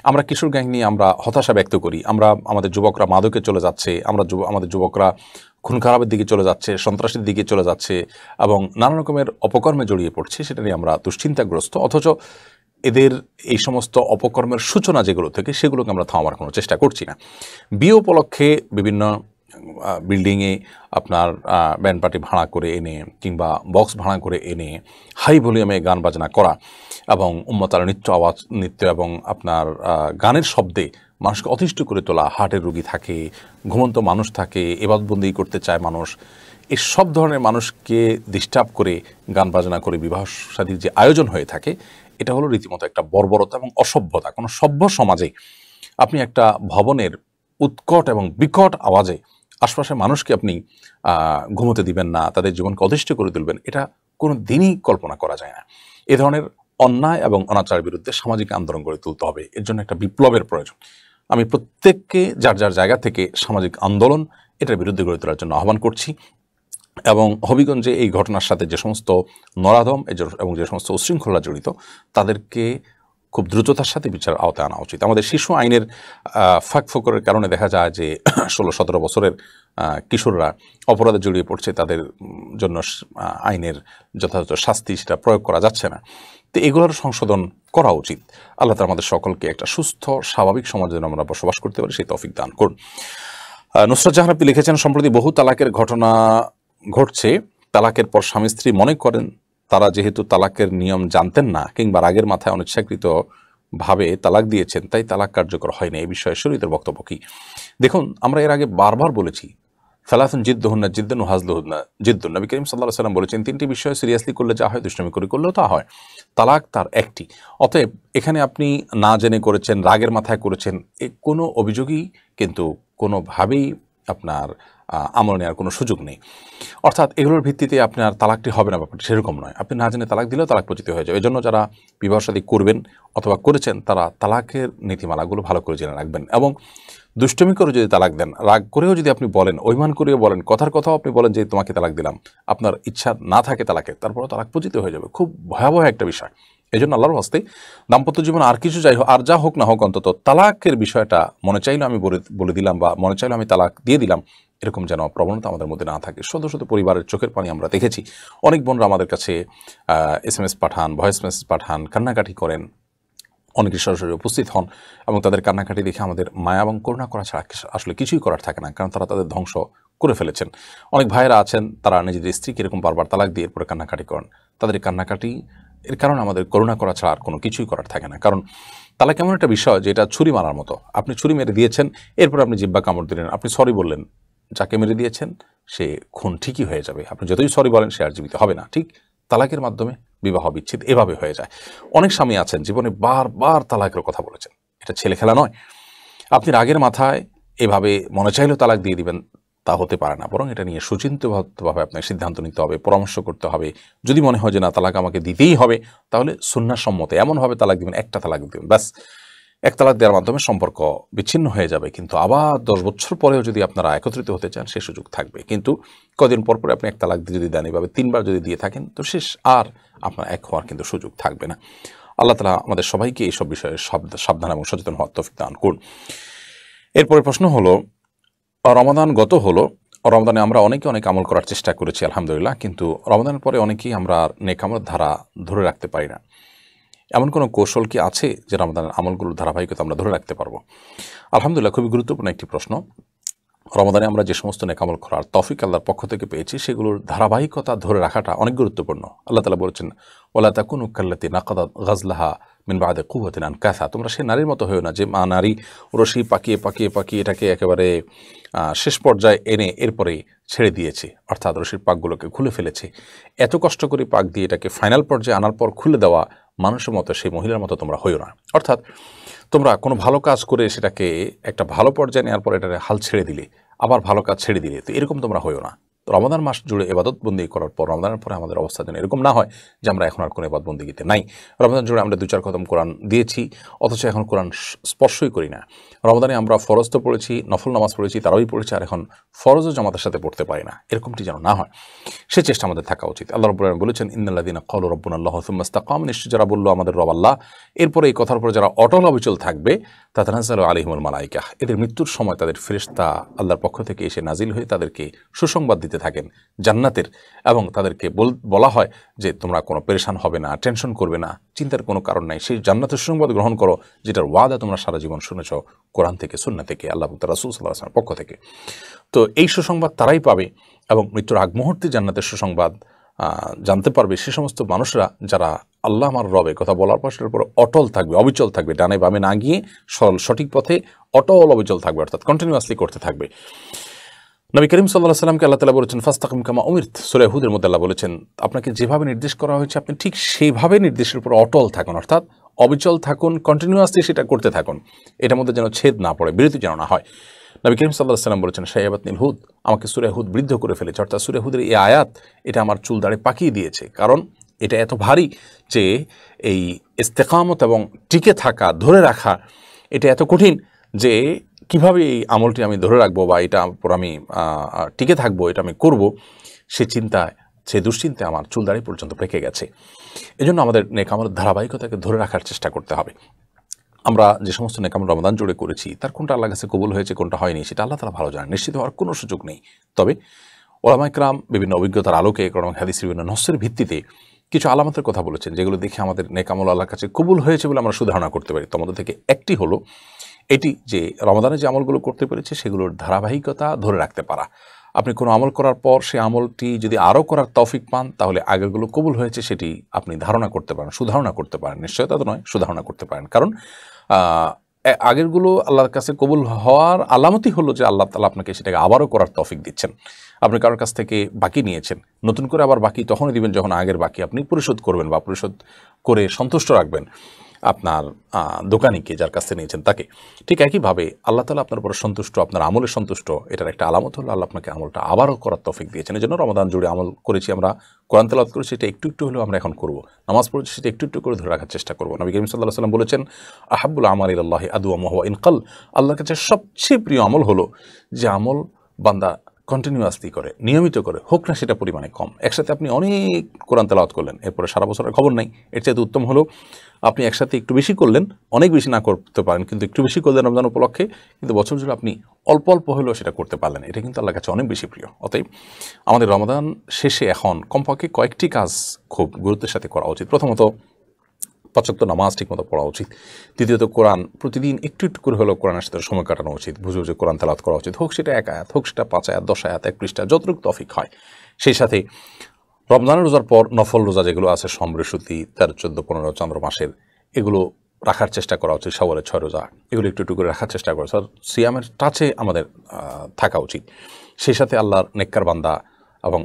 আমরা কিশোর গ্যাং নিয়ে আমরা হতাশা ব্যক্ত করি, আমাদের যুবকরা মাদকে চলে যাচ্ছে, আমাদের যুবকরা খুন খারাপের দিকে চলে যাচ্ছে, সন্ত্রাসের দিকে চলে যাচ্ছে এবং নানা রকমের অপকর্মে জড়িয়ে পড়ছে, সেটা নিয়ে আমরা দুশ্চিন্তাগ্রস্ত। অথচ এদের এই সমস্ত অপকর্মের সূচনা যেগুলো থেকে সেগুলোকে আমরা থামাবার কোনো চেষ্টা করছি না। বিয়ে উপলক্ষে বিভিন্ন বিল্ডিংয়ে আপনার ব্যান্ড পার্টি ভাড়া করে এনে কিংবা বক্স ভাড়া করে এনে হাই ভলিউমে গান বাজনা করা এবং উম্মতার নৃত্য এবং আপনার গানের শব্দে মানুষকে অতিষ্ঠ করে তোলা, হার্টের রোগী থাকে, ঘুমন্ত মানুষ থাকে, এবাদতবন্দি করতে চায় মানুষ, এই সব ধরনের মানুষকে ডিস্টার্ব করে গান বাজনা করে বিবাহ শাদীর যে আয়োজন হয়ে থাকে, এটা হলো রীতিমতো একটা বর্বরতা এবং অসভ্যতা। কোনো সভ্য সমাজে আপনি একটা ভবনের উৎকট এবং বিকট আওয়াজে আশপাশের মানুষকে আপনি ঘুমোতে দিবেন না, তাদের জীবনকে অতিষ্ঠ করে তুলবেন, এটা কোনো দিনই কল্পনা করা যায় না। এ ধরনের অন্যায় এবং অনাচারের বিরুদ্ধে সামাজিক আন্দোলন গড়ে তুলতে হবে, এর জন্য একটা বিপ্লবের প্রয়োজন। আমি প্রত্যেককে যার যার জায়গা থেকে সামাজিক আন্দোলন এটার বিরুদ্ধে গড়ে তোলার জন্য আহ্বান করছি এবং হবিগঞ্জে এই ঘটনার সাথে যে সমস্ত নরাধম এবং যে সমস্ত উচ্ছৃঙ্খলা জড়িত তাদেরকে খুব দ্রুততার সাথে বিচারের আওতায় আনা উচিত। আমাদের শিশু আইনের ফাঁকফোকরের কারণে দেখা যায় যে 16-17 বছরের কিশোররা অপরাধে জড়িয়ে পড়ছে, তাদের জন্য আইনের যথাযথ শাস্তি সেটা প্রয়োগ করা যাচ্ছে না। তো এগুলোর সংশোধন করা উচিত। আল্লাহ তাআলা আমাদের সকলকে একটা সুস্থ স্বাভাবিক সমাজে যেন আমরা বসবাস করতে পারি সেই তৌফিক দান করুন। নুসরাত জাহান আপনি লিখেছেন, সম্প্রতি বহু তালাকের ঘটনা ঘটছে। তালাকের পর স্বামী স্ত্রী মনে করেন তারা যেহেতু তালাকের নিয়ম জানতেন না কিংবা রাগের মাথায় অনিচ্ছাকৃতভাবে তালাক দিয়েছেন, তাই তালাক কার্যকর হয়নি। এই বিষয়ে শরীয়তের বক্তব্য কি? দেখুন, আমরা এর আগে বারবার বলেছি, সালাতুন জিদ্দুহুন্না জিদ্দুন ওয়া হাজলুহুন্না জিদ্দুন। নবী করিম সাল্লাল্লাহু আলাইহি ওয়াসাল্লাম বলেছেন, 3টি বিষয় সিরিয়াসলি করলে যা হয়, দুষ্টুমি করে করলেও তা হয়। তালাক তার একটি। অতএব এখানে আপনি না জেনে করেছেন, রাগের মাথায় করেছেন, এ কোনো অভিযোগই কিন্তু কোনোভাবেই আপনার আমল নেওয়ার কোনো সুযোগ নেই। অর্থাৎ এগুলোর ভিত্তিতে আপনার তালাকটি হবে না, ব্যাপারটি সেরকম নয়। আপনি না জেনে তালাক দিলেও তালাক পতিত হয়ে যাবে। এজন্য যারা বিবাহ শাদী করবেন অথবা করেছেন তারা তালাকের নীতিমালাগুলো ভালো করে জেনে রাখবেন এবং দুষ্টমি করে যদি তালাক দেন, রাগ করেও যদি আপনি বলেন, অভিমান করেও বলেন, কথার কথাও আপনি বলেন যে তোমাকে তালাক দিলাম, আপনার ইচ্ছা না থাকে তালাকের, তারপরেও তালাক পতিত হয়ে যাবে। খুব ভয়াবহ একটা বিষয়। এই জন্য আল্লাহর হস্তে দাম্পত্য জীবন আর কিছু যাই হোক, আর যা হোক না হোক, অন্তত তালাকের বিষয়টা মনে চাইলে আমি বলে দিলাম বা মনে চাইলে আমি তালাক দিয়ে দিলাম, এরকম যেন প্রবণতা আমাদের মধ্যে না থাকে। শত শত পরিবারের চোখের পানি আমরা দেখেছি। অনেক বোনরা আমাদের কাছে SMS পাঠান, ভয়েস মেসেজ পাঠান, কান্নাকাটি করেন, অনেকে সরাসরি উপস্থিত হন এবং তাদের কান্নাকাটি দেখে আমাদের মায়া এবং করুণা করা ছাড়া আসলে কিছুই করার থাকে না, কারণ তারা তাদের ধ্বংস করে ফেলেছেন। অনেক ভাইয়েরা আছেন, তারা নিজেদের স্ত্রীকে এরকম বারবার তালাক দিয়ে এরপরে কান্নাকাটি করেন। তাদের কান্নাকাটি এর কারণে আমাদের করুণা করা ছাড়া আর কোনো কিছুই করার থাকে না। কারণ তালাক এমন একটা বিষয় যে এটা ছুরি মারার মতো। আপনি ছুরি মেরে দিয়েছেন, এরপর আপনি জিহ্বা কামড় দিলেন, আপনি সরি বললেন, যাকে মেরে দিয়েছেন সে খুন ঠিকই হয়ে যাবে। আপনি যতই সরি বলেন সে আর জীবিত হবে না। ঠিক তালাকের মাধ্যমে বিবাহ বিচ্ছেদ এভাবে হয়ে যায়। অনেক স্বামী আছেন জীবনে বারবার তালাকের কথা বলেছেন। এটা ছেলে খেলা নয়। আপনি রাগের মাথায় এভাবে মনে চাইলেও তালাক দিয়ে দিবেন, তা হতে পারে না। বরং এটা নিয়ে সুচিন্তিতভাবে আপনাকে সিদ্ধান্ত নিতে হবে, পরামর্শ করতে হবে। যদি মনে হয় যে না, তালাক আমাকে দিতেই হবে, তাহলে সুন্নাহ সম্মতে এমনভাবে তালাক দিবেন, একটা তালাক দিবেন, ব্যাস। এক তালাক দেওয়ার মাধ্যমে সম্পর্ক বিচ্ছিন্ন হয়ে যাবে। কিন্তু আবার 10 বছর পরেও যদি আপনারা একত্রিত হতে চান, সে সুযোগ থাকবে। কিন্তু কদিন পর পরে আপনি এক তালাক দিয়ে যদি দেন, এভাবে 3 বার যদি দিয়ে থাকেন, তো শেষ, আর আপনার এক হওয়ার কিন্তু সুযোগ থাকবে না। আল্লাহ তাআলা আমাদের সবাইকে এইসব বিষয়ে সাবধান এবং সচেতন হওয়ার তৌফিক দান করুন। এরপরে প্রশ্ন হলো, রমাদান গত হলো, রমাদানে আমরা অনেকে অনেক আমল করার চেষ্টা করেছি আলহামদুলিল্লাহ, কিন্তু রমাদানের পরে অনেকেই আমরা নেক আমলের ধারা ধরে রাখতে পারি না। এমন কোনো কৌশল কি আছে যে রমাদানের আমলগুলোর ধারাবাহিকতা আমরা ধরে রাখতে পারবো? আলহামদুলিল্লাহ, খুবই গুরুত্বপূর্ণ একটি প্রশ্ন। রমাদানে আমরা যে সমস্ত নেক আমল করার তৌফিক আল্লাহর পক্ষ থেকে পেয়েছি, সেগুলোর ধারাবাহিকতা ধরে রাখাটা অনেক গুরুত্বপূর্ণ। আল্লাহ তাআলা বলেছেন, ওয়ালা তাকুনু কাল্লাতী নাকাদাত গাজলাহা মিন বাদি কুওয়াতিন আনকাসা। তোমরা সেই নারীর মতো হয়েও না যে নারী রশি পাকিয়ে পাকিয়ে পাকিয়ে এটাকে একেবারে শেষ পর্যায়ে এনে এরপরে ছেড়ে দিয়েছে, অর্থাৎ রশির পাকগুলোকে খুলে ফেলেছে। এত কষ্ট করে পাক দিয়ে এটাকে ফাইনাল পর্যায়ে আনার পর খুলে দেওয়া মানুষের মতো, সেই মহিলার মতো তোমরা হইও না। অর্থাৎ তোমরা কোনো ভালো কাজ করে সেটাকে একটা ভালো পর্যায়ে নেওয়ার পর এটাকে হাল ছেড়ে দিলে, আবার ভালো কাজ ছেড়ে দিলে, তো এরকম তোমরা হইও না। তো রমাদান মাস জুড়ে ইবাদত বন্দি করার পর রমাদানের পরে আমাদের অবস্থা যেন এরকম না হয় যে আমরা এখন আর কোনো ইবাদত বন্দিগিতে নাই। রমাদান জুড়ে আমরা 2-4 খতম কোরআন দিয়েছি, অথচ এখন কোরআন স্পর্শই করি না। রমাদানে আমরা ফরজ তো পড়েছি, নফল নামাজ পড়েছি, তারাই পড়েছি, আর এখন ফরজও জামাতের সাথে পড়তে পারি না। এরকমটি যেন না হয়, সে চেষ্টা আমাদের থাকা উচিত। আল্লাহ রাব্বুল আলামিন বলেছেন, ইন্নাল্লাযীনা ক্বালু রাব্বুনাল্লাহু সুম্মা ইসতাকামু, নিশ্চয় যারা বলল আমাদের রব আল্লাহ, এরপরে এই কথার উপর যারা অটল অবিচল থাকবে, তাতানাজ্জালু আলাইহিমুল মালায়েকা, এদের মৃত্যুর সময় তাদের ফেরেশতা আল্লাহর পক্ষ থেকে এসে নাজিল হয়ে তাদেরকে সুসংবাদ দিতে থাকেন জান্নাতের, এবং তাদেরকে বলা হয় যে তোমরা কোনো পেরেশান হবে না, টেনশন করবে না, চিন্তার কোনো কারণ নাই, সেই জান্নাতের সুসংবাদ গ্রহণ করো যেটার ওয়াদা তোমরা সারা জীবন শুনেছ কোরআন থেকে, সুন্নাহ থেকে, আল্লাহ রাসূল সাল্লাল্লাহু আলাইহি ওয়াসাল্লামের পক্ষ থেকে। তো এই সুসংবাদ তারাই পাবে, এবং মৃত্যুর আগ মুহূর্তে জান্নাতের সুসংবাদ জানতে পারবে সে সমস্ত মানুষরা যারা আল্লাহ আমার রবে কথা বলার পর সেটার উপর অটল থাকবে, অবিচল থাকবে, ডানে বামে না গিয়ে সঠিক পথে অটল অবিচল থাকবে, অর্থাৎ কন্টিনিউয়াসলি করতে থাকবে। নবী করিম সাল্লাল্লাহু আলাইহি ওয়াসাল্লামকে আল্লাহ তাআলা বলেছেন, ফাস্তাকিম কামা উমিরত, সূরা হুদের মধ্যে আল্লাহ বলেছেন আপনাকে যেভাবে নির্দেশ করা হয়েছে আপনি ঠিক সেইভাবে নির্দেশের উপর অটল থাকুন, অর্থাৎ অবিচল থাকুন, কন্টিনিউয়াসলি সেটা করতে থাকুন, এটার মধ্যে যেন ছেদ না পড়ে, বিরতি যেন না হয়। নবী করিম সাল্লাল্লাহু আলাইহি ওয়াসাল্লাম বলেছেন, শাইবাতনিল হুদ, আমাকে সূরা হুদ বৃদ্ধ করে ফেলেছে, অর্থাৎ সূরা হুদের এই আয়াত এটা আমার চুল দাড়ি পাকিয়ে দিয়েছে, কারণ এটা এত ভারী যে এই ইস্তেকামত এবং টিকে থাকা, ধরে রাখা, এটা এত কঠিন যে কিভাবে এই আমলটি আমি ধরে রাখবো বা এটা উপর আমি টিকে থাকবো, এটা আমি করব, সে চিন্তায়, সে দুশ্চিন্তায় আমার চুল দাড়ি পর্যন্ত পেকে গেছে। এজন্য আমাদের নেক আমলের ধারাবাহিকতাকে ধরে রাখার চেষ্টা করতে হবে। আমরা যে সমস্ত নেক আমল রমাদান জুড়ে করেছি তার কোনটা আল্লাহর কাছে কবুল হয়েছে, কোনটা হয়নি, সেটা আল্লাহ তাআলা ভালো জানেন, নিশ্চিত হওয়ার কোনো সুযোগ নেই। তবে উলামায়ে কেরাম বিভিন্ন অভিজ্ঞতার আলোকে, কোরআন হাদিসের বিভিন্ন নসের ভিত্তিতে কিছু আলামতের কথা বলেছেন, যেগুলো দেখে আমাদের নেক আমল আল্লাহর কাছে কবুল হয়েছে বলে আমরা সুধারণা করতে পারি। তোমাদের থেকে একটি হলো এটি যে রমাদানে যে আমলগুলো করতে পেরেছে সেগুলোর ধারাবাহিকতা ধরে রাখতে পারা। আপনি কোনো আমল করার পর সে আমলটি যদি আরও করার তৌফিক পান তাহলে আগেরগুলো কবুল হয়েছে সেটি আপনি ধারণা করতে পারেন, সুধারণা করতে পারেন, নিশ্চয়তা তো নয়, সুধারণা করতে পারেন। কারণ আগেরগুলো আল্লাহর কাছে কবুল হওয়ার আলামতই হলো যে আল্লাহ তাআলা আপনাকে সেটাকে আবারও করার তৌফিক দিচ্ছেন। আপনি কারোর কাছ থেকে বাকি নিয়েছেন, নতুন করে আবার বাকি তখনই দিবেন যখন আগের বাকি আপনি পরিশোধ করবেন বা পরিশোধ করে সন্তুষ্ট রাখবেন আপনার দোকানিকে, যার কাছ থেকে নিয়েছেন তাকে। ঠিক একইভাবে আল্লাহ তাআলা আপনার উপর সন্তুষ্ট, আপনার আমলে সন্তুষ্ট, এটার একটা আলামত হলো আল্লাহ আপনাকে আমলটা আবারও করার তৌফিক দিয়েছেন। এই জন্য রমাদান জুড়ে আমল করেছি আমরা, কোরআন তেলাওয়াত করেছি, এটা একটু একটু হলেও আমরা এখন করব, নামাজ পড়েছি সেটা একটু একটু করে ধরে রাখার চেষ্টা করব। নবী করিম সাল্লাল্লাহু আলাইহি ওয়াসাল্লাম বলেছেন, আহাব্বুল আমালি ইলাল্লাহি আদওয়ামুহু ওয়া ইনকাল, আল্লাহর কাছে সবচেয়ে প্রিয় আমল হলো যে আমল বান্দা কন্টিনিউয়াসলি করে, নিয়মিত করে, হোক না সেটা পরিমাণে কম। একসাথে আপনি অনেক কোরআন তেলাওয়াত করলেন, এরপরে সারা বছরের খবর নাই, এর চাইতে উত্তম হলো আপনি একসাথে একটু বেশি করলেন, অনেক বেশি না করতে পারেন কিন্তু একটু বেশি করলেন রমজান উপলক্ষে, কিন্তু বছর জুড়ে আপনি অল্প অল্প হলেও সেটা করতে পারলেন, এটা কিন্তু আল্লাহর কাছে অনেক বেশি প্রিয়। অতএব আমাদের রমাদান শেষে এখন কমপক্ষে কয়েকটি কাজ খুব গুরুত্বের সাথে করা উচিত। প্রথমত 5 ওয়াক্ত নামাজ ঠিকমতো পড়া উচিত। দ্বিতীয়ত কোরআন প্রতিদিন একটু একটু করে হলেও কোরআনের সাথে সময় কাটানো উচিত, বুঝে বুঝে কোরআন তেলাওয়াত করা উচিত, হোক সেটা 1 আয়াত, হোক সেটা 5 আয়াত, 10 আয়াত, 1 পৃষ্ঠা, যতটুকু তৌফিক হয়। সেই সাথে রমজানের রোজার পর নফল রোজা যেগুলো আছে, বৃহস্পতি, 13, 14, 15 চন্দ্র মাসের, এগুলো রাখার চেষ্টা করা উচিত। শাওয়ালের 6 রোজা, এগুলো একটু একটু করে রাখার চেষ্টা করা উচিত, সিয়ামের টাচে আমাদের থাকা উচিত। সেই সাথে আল্লাহর নেককার বান্দা এবং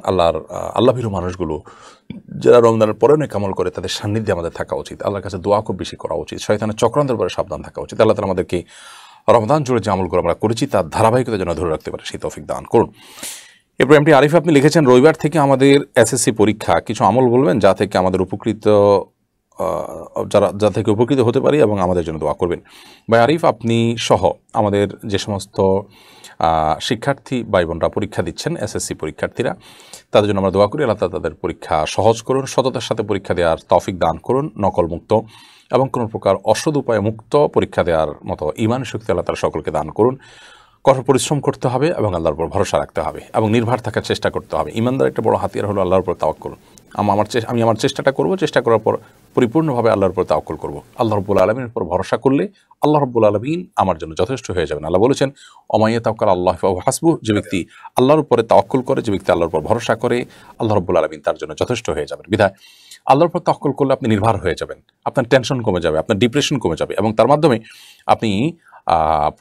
আল্লাহভীরু মানুষগুলো যারা রমজানের পরে নেক আমল করে তাদের সান্নিধ্যে আমাদের থাকা উচিত। আল্লাহর কাছে দোয়া খুব বেশি করা উচিত, শয়তানের চক্রান্তের উপরে সাবধান থাকা উচিত। আল্লাহ তাআলা আমাদেরকে রমজান জুড়ে যে আমলগুলো আমরা করেছি তার ধারাবাহিকতা যেন ধরে রাখতে পারে সেই তৌফিক দান করুন। এরপর এমটি আরিফ আপনি লিখেছেন, রবিবার থেকে আমাদের এসএসসি পরীক্ষা, কিছু আমল বলবেন যা থেকে আমাদের যা থেকে উপকৃত হতে পারি এবং আমাদের জন্য দোয়া করবেন। ভাই আরিফ, আপনি সহ আমাদের যে সমস্ত শিক্ষার্থী ভাই বোনরা পরীক্ষা দিচ্ছেন, এসএসসি পরীক্ষার্থীরা, তাদের জন্য আমরা দোয়া করি আল্লাহ তাআলা তাদের পরীক্ষা সহজ করুন, সততার সাথে পরীক্ষা দেওয়ার তৌফিক দান করুন, নকল মুক্ত এবং কোনো প্রকার অসৎ উপায়ে মুক্ত পরীক্ষা দেওয়ার মতো ঈমান শক্তি আল্লাহ তাআলা সকলকে দান করুন। কঠোর পরিশ্রম করতে হবে এবং আল্লাহর উপর ভরসা রাখতে হবে এবং নির্ভর থাকার চেষ্টা করতে হবে। ঈমানদার একটা বড় হাতিয়ার হলো আল্লাহর উপর তাওয়াক্কুল। আমি আমার চেষ্টাটা করব, চেষ্টা করার পর পরিপূর্ণভাবে আল্লাহর উপর তাওয়াক্কুল করব। আল্লাহ রাব্বুল আলামিনের উপর ভরসা করলে আল্লাহ রাব্বুল আলামিন আমার জন্য যথেষ্ট হয়ে যাবেন। আল্লাহ বলেছেন, ওমাইয়া তাওয়াক্কাল আল্লাহ ফাহুয়া হাসবুহ, যে ব্যক্তি আল্লাহর উপরে তাওয়াক্কুল করে, যে ব্যক্তি আল্লাহর উপর ভরসা করে, আল্লাহ রাব্বুল আলামিন তার জন্য যথেষ্ট হয়ে যাবেন। বিধায় আল্লাহর উপর তাওয়াক্কুল করলে আপনি নির্ভর হয়ে যাবেন, আপনার টেনশন কমে যাবে, আপনার ডিপ্রেশন কমে যাবে এবং তার মাধ্যমে আপনি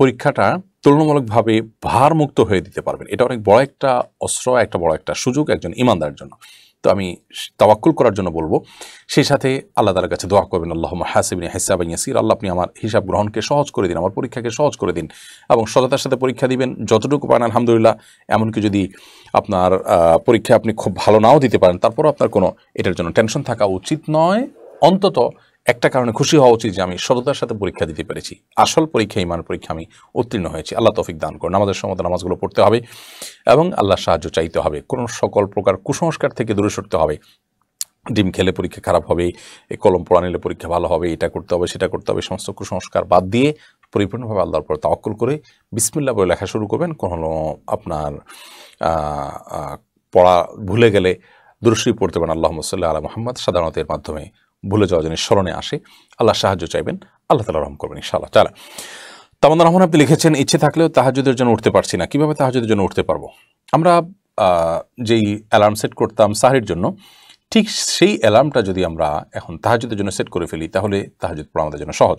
পরীক্ষাটা তুলনামূলকভাবে ভারমুক্ত হয়ে দিতে পারবেন। এটা অনেক বড় একটা অস্ত্র, একটা বড় একটা সুযোগ একজন ঈমানদারের জন্য। তো আমি তাওয়াক্কুল করার জন্য বলবো। সেই সাথে আল্লাহ তাআলার কাছে দোয়া করবেন, আল্লাহুম্মা হাসিবনি হিসাবান ইয়াসীর, আল্লাহ আপনি আমার হিসাব গ্রহণকে সহজ করে দিন, আমার পরীক্ষাকে সহজ করে দিন, এবং সততার সাথে পরীক্ষা দিবেন। যতটুকু পারেন আলহামদুলিল্লাহ, এমনকি যদি আপনার পরীক্ষা আপনি খুব ভালো নাও দিতে পারেন, তারপরও আপনার কোনো এটার জন্য টেনশন থাকা উচিত নয়। অন্তত একটা কারণে খুশি হওয়া উচিত যে আমি সততার সাথে পরীক্ষা দিতে পেরেছি, আসল পরীক্ষা ঈমান পরীক্ষা আমি উত্তীর্ণ হয়েছি। আল্লাহ তৌফিক দান করুন। নামাজের সময় নামাজগুলো পড়তে হবে এবং আল্লাহর সাহায্য চাইতে হবে। কোনো সকল প্রকার কুসংস্কার থেকে দূরে সরতে হবে। ডিম খেলে পরীক্ষা খারাপ হবে, এই কলম পড়া নিলে পরীক্ষা ভালো হবে, এটা করতে হবে সেটা করতে হবে, সমস্ত কুসংস্কার বাদ দিয়ে পরিপূর্ণভাবে আল্লাহর উপর তাওয়াক্কুল করে বিসমিল্লাহ বলে লেখা শুরু করবেন। কোনো আপনার পড়া ভুলে গেলে দুরূদ শরীফ পড়তে পারেন, আল্লাহুম্মা সাল্লি আলা মুহাম্মদ। সাধারণত এর মাধ্যমে ভুলে যাওয়া জিনিস স্মরণে আসে, আল্লাহর সাহায্য চাইবেন, আল্লাহ তাআলা রহম করবেন ইনশাআল্লাহ তাআলা। তামান্না রহমান আপনি লিখেছেন, ইচ্ছে থাকলেও তাহাজ্জুদের জন্য উঠতে পারছি না, কিভাবে তাহাজ্জুদের জন্য উঠতে পারবো? আমরা যেই অ্যালার্ম সেট করতাম সাহরির জন্য, ঠিক সেই অ্যালার্মটা যদি আমরা এখন তাহাজ্জুদের জন্য সেট করে ফেলি, তাহলে তাহাজ্জুদ পড়া আমাদের জন্য সহজ।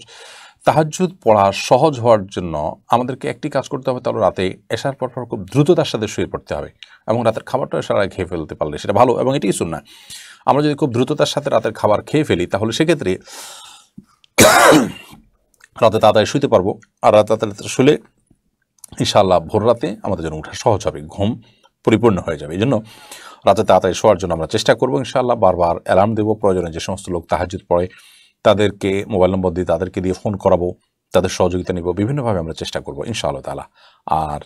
তাহাজ্জুদ পড়া সহজ হওয়ার জন্য আমাদেরকে একটি কাজ করতে হবে, তাহলে রাতে এশার পর খুব দ্রুততার সাথে শুয়ে পড়তে হবে, এবং রাতের খাবারটা এশার আগে খেয়ে ফেলতে পারলে সেটা ভালো, এবং এটাই সুন্নাহ। আমরা যদি খুব দ্রুততার সাথে রাতের খাবার খেয়ে ফেলি, তাহলে সেক্ষেত্রে রাতে তাড়াতাড়ি শুতে পারবো, আর রাতে তাড়াতাড়ি শুলে ইনশাআল্লাহ ভোর রাতে আমাদের জন্য ওঠা সহজ হবে, ঘুম পরিপূর্ণ হয়ে যাবে। এই জন্য রাতে তাড়াতাড়ি শোয়ার জন্য আমরা চেষ্টা করবো ইনশাআল্লাহ। বারবার অ্যালার্ম দেবো, প্রয়োজনে যে সমস্ত লোক তাহাজ্জুদ পড়ে তাদেরকে মোবাইল নম্বর দিয়ে তাদেরকে দিয়ে ফোন করাবো, তাদের সহযোগিতা নিব, বিভিন্নভাবে আমরা চেষ্টা করবো ইনশাআল্লাহ তাআলা। আর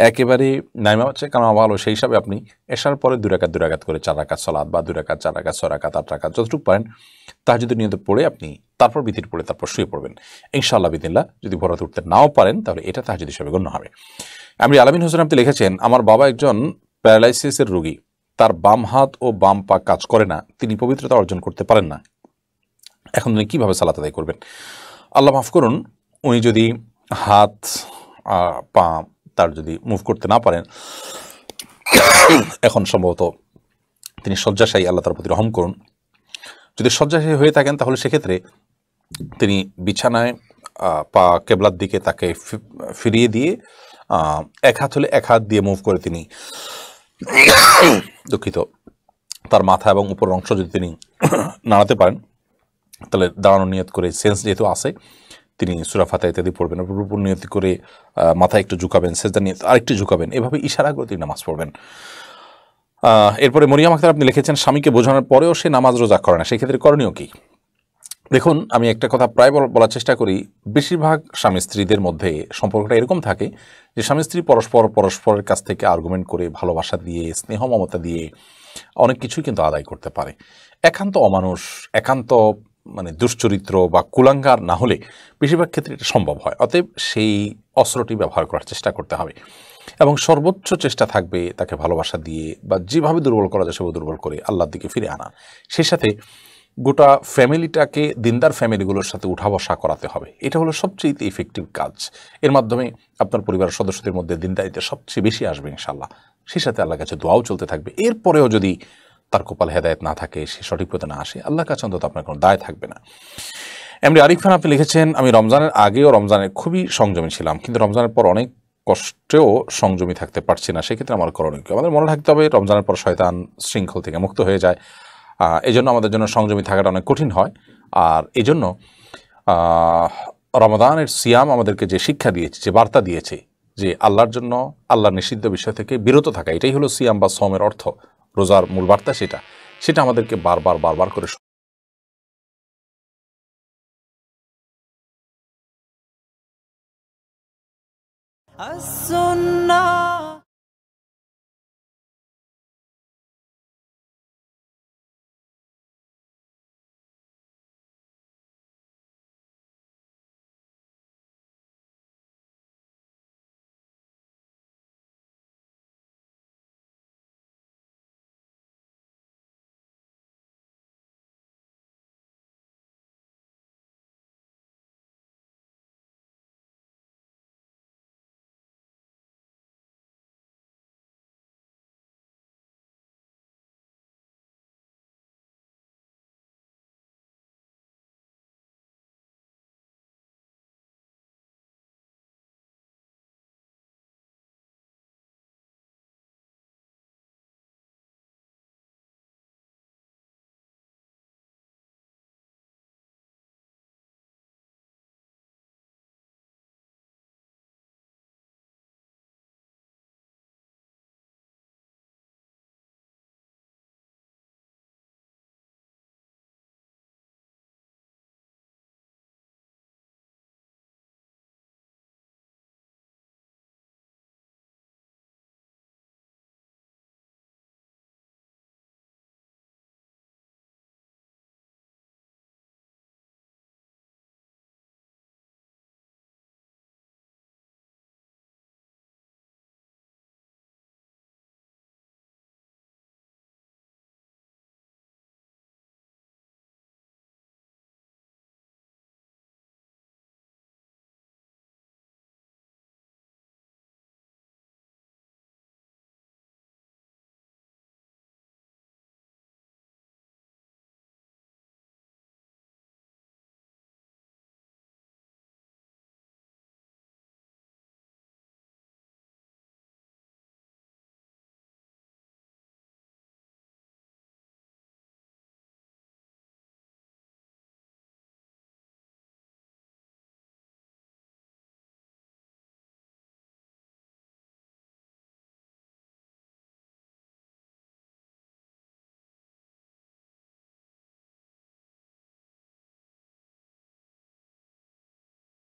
একেবারে নাইমা হচ্ছে কারণ ভালো, সেই হিসাবে আপনি এশার পরে 2 রাকাত করে 4 রাকাত সালাত, বা 2 রাকাত 4 রাকাত 6 রাকাত 8 রাকাত যতটুকু পারেন তাহাজ্জুদের নিয়ত পড়ে আপনি তারপর বিতির পড়ে তারপর শুয়ে পড়বেন ইনশাআল্লাহ বিদিল্লাহ। যদি ভোর রাতে উঠতে নাও পারেন তাহলে এটা তাহাজ্জুদ হিসেবে গণ্য হবে। আমি আলামিন হোসেন আপনি লিখেছেন, আমার বাবা একজন প্যারালাইসিসের রোগী, তার বাম হাত ও বাম পা কাজ করে না, তিনি পবিত্রতা অর্জন করতে পারেন না, এখন উনি কীভাবে সালাত আদায় করবেন? আল্লাহ মাফ করুন, উনি যদি হাত পা তার যদি মুভ করতে না পারেন, এখন সম্ভবত তিনি শয্যাশায়ী, আল্লাহ তার প্রতি রহম করুন। যদি শয্যাশায়ী হয়ে থাকেন তাহলে সেক্ষেত্রে তিনি বিছানায় পা কেবলার দিকে তাকে ফিরিয়ে দিয়ে এক হাত হলে এক হাত দিয়ে মুভ করে তিনি দুঃখিত তার মাথা এবং উপরের অংশ যদি তিনি নাড়াতে পারেন, তাহলে দাঁড়ানোর নিয়ত করে সেন্স যেহেতু আসে, তিনি সূরা ফাতিহা ইত্যাদি পড়বেন, রুকুর নিয়ত করে মাথা একটু ঝুঁকাবেন, সেজদা নিয়ত আরেকটু ঝুঁকাবেন, এভাবে ইশারা করে তিনি নামাজ পড়বেন। এরপরে মরিয়াম আক্তার আপনি লিখেছেন, স্বামীকে বোঝানোর পরেও সে নামাজ রোজা করে না, সেক্ষেত্রে করণীয় কি? দেখুন, আমি একটা কথা প্রায় বলার চেষ্টা করি, বেশিরভাগ স্বামী স্ত্রীদের মধ্যে সম্পর্কটা এরকম থাকে যে স্বামী স্ত্রী পরস্পরের কাছ থেকে আর্গুমেন্ট করে, ভালোবাসা দিয়ে, স্নেহ মমতা দিয়ে অনেক কিছুই কিন্তু আদায় করতে পারে। একান্ত অমানুষ, একান্ত মানে দুশ্চরিত্র বা কুলাঙ্গার না হলে বেশিরভাগ ক্ষেত্রে এটা সম্ভব হয়। অতএব সেই অস্ত্রটি ব্যবহার করার চেষ্টা করতে হবে, এবং সর্বোচ্চ চেষ্টা থাকবে তাকে ভালোবাসা দিয়ে বা যেভাবে দুর্বল করা যায় সেভাবে দুর্বল করে আল্লাহর দিকে ফিরে আনা। সেই সাথে গোটা ফ্যামিলিটাকে দিনদার ফ্যামিলিগুলোর সাথে উঠা বসা করাতে হবে। এটা হলো সবচেয়ে ইফেক্টিভ কাজ। এর মাধ্যমে আপনার পরিবারের সদস্যদের মধ্যে দিনদারিতা সবচেয়ে বেশি আসবে ইনশাআল্লাহ। সেই সাথে আল্লাহর কাছে দোয়াও চলতে থাকবে। এরপরেও যদি তার কপাল হেদায়েত না থাকে, সে সঠিক পথে না আসে, আল্লাহর কাছে অন্তত আপনার কোনো দায় থাকবে না। এমনি আরিফ খান আপনি লিখেছেন, আমি রমজানের আগেও রমজানের খুবই সংযমী ছিলাম, কিন্তু রমজানের পর অনেক কষ্টেও সংযমী থাকতে পারছি না, সেক্ষেত্রে আমার করণীয় কি? আমাদের মনে রাখতে হবে রমজানের পর শয়তান শৃঙ্খল থেকে মুক্ত হয়ে যায়, এই জন্য আমাদের জন্য সংযমী থাকাটা অনেক কঠিন হয়। আর এই জন্য রমাদানের সিয়াম আমাদেরকে যে শিক্ষা দিয়েছে, যে বার্তা দিয়েছে যে আল্লাহর জন্য আল্লাহর নিষিদ্ধ বিষয় থেকে বিরত থাকা, এটাই হলো সিয়াম বা সওমের অর্থ। রোজার মূল বার্তা সেটা আমাদেরকে বারবার করে as-sunnah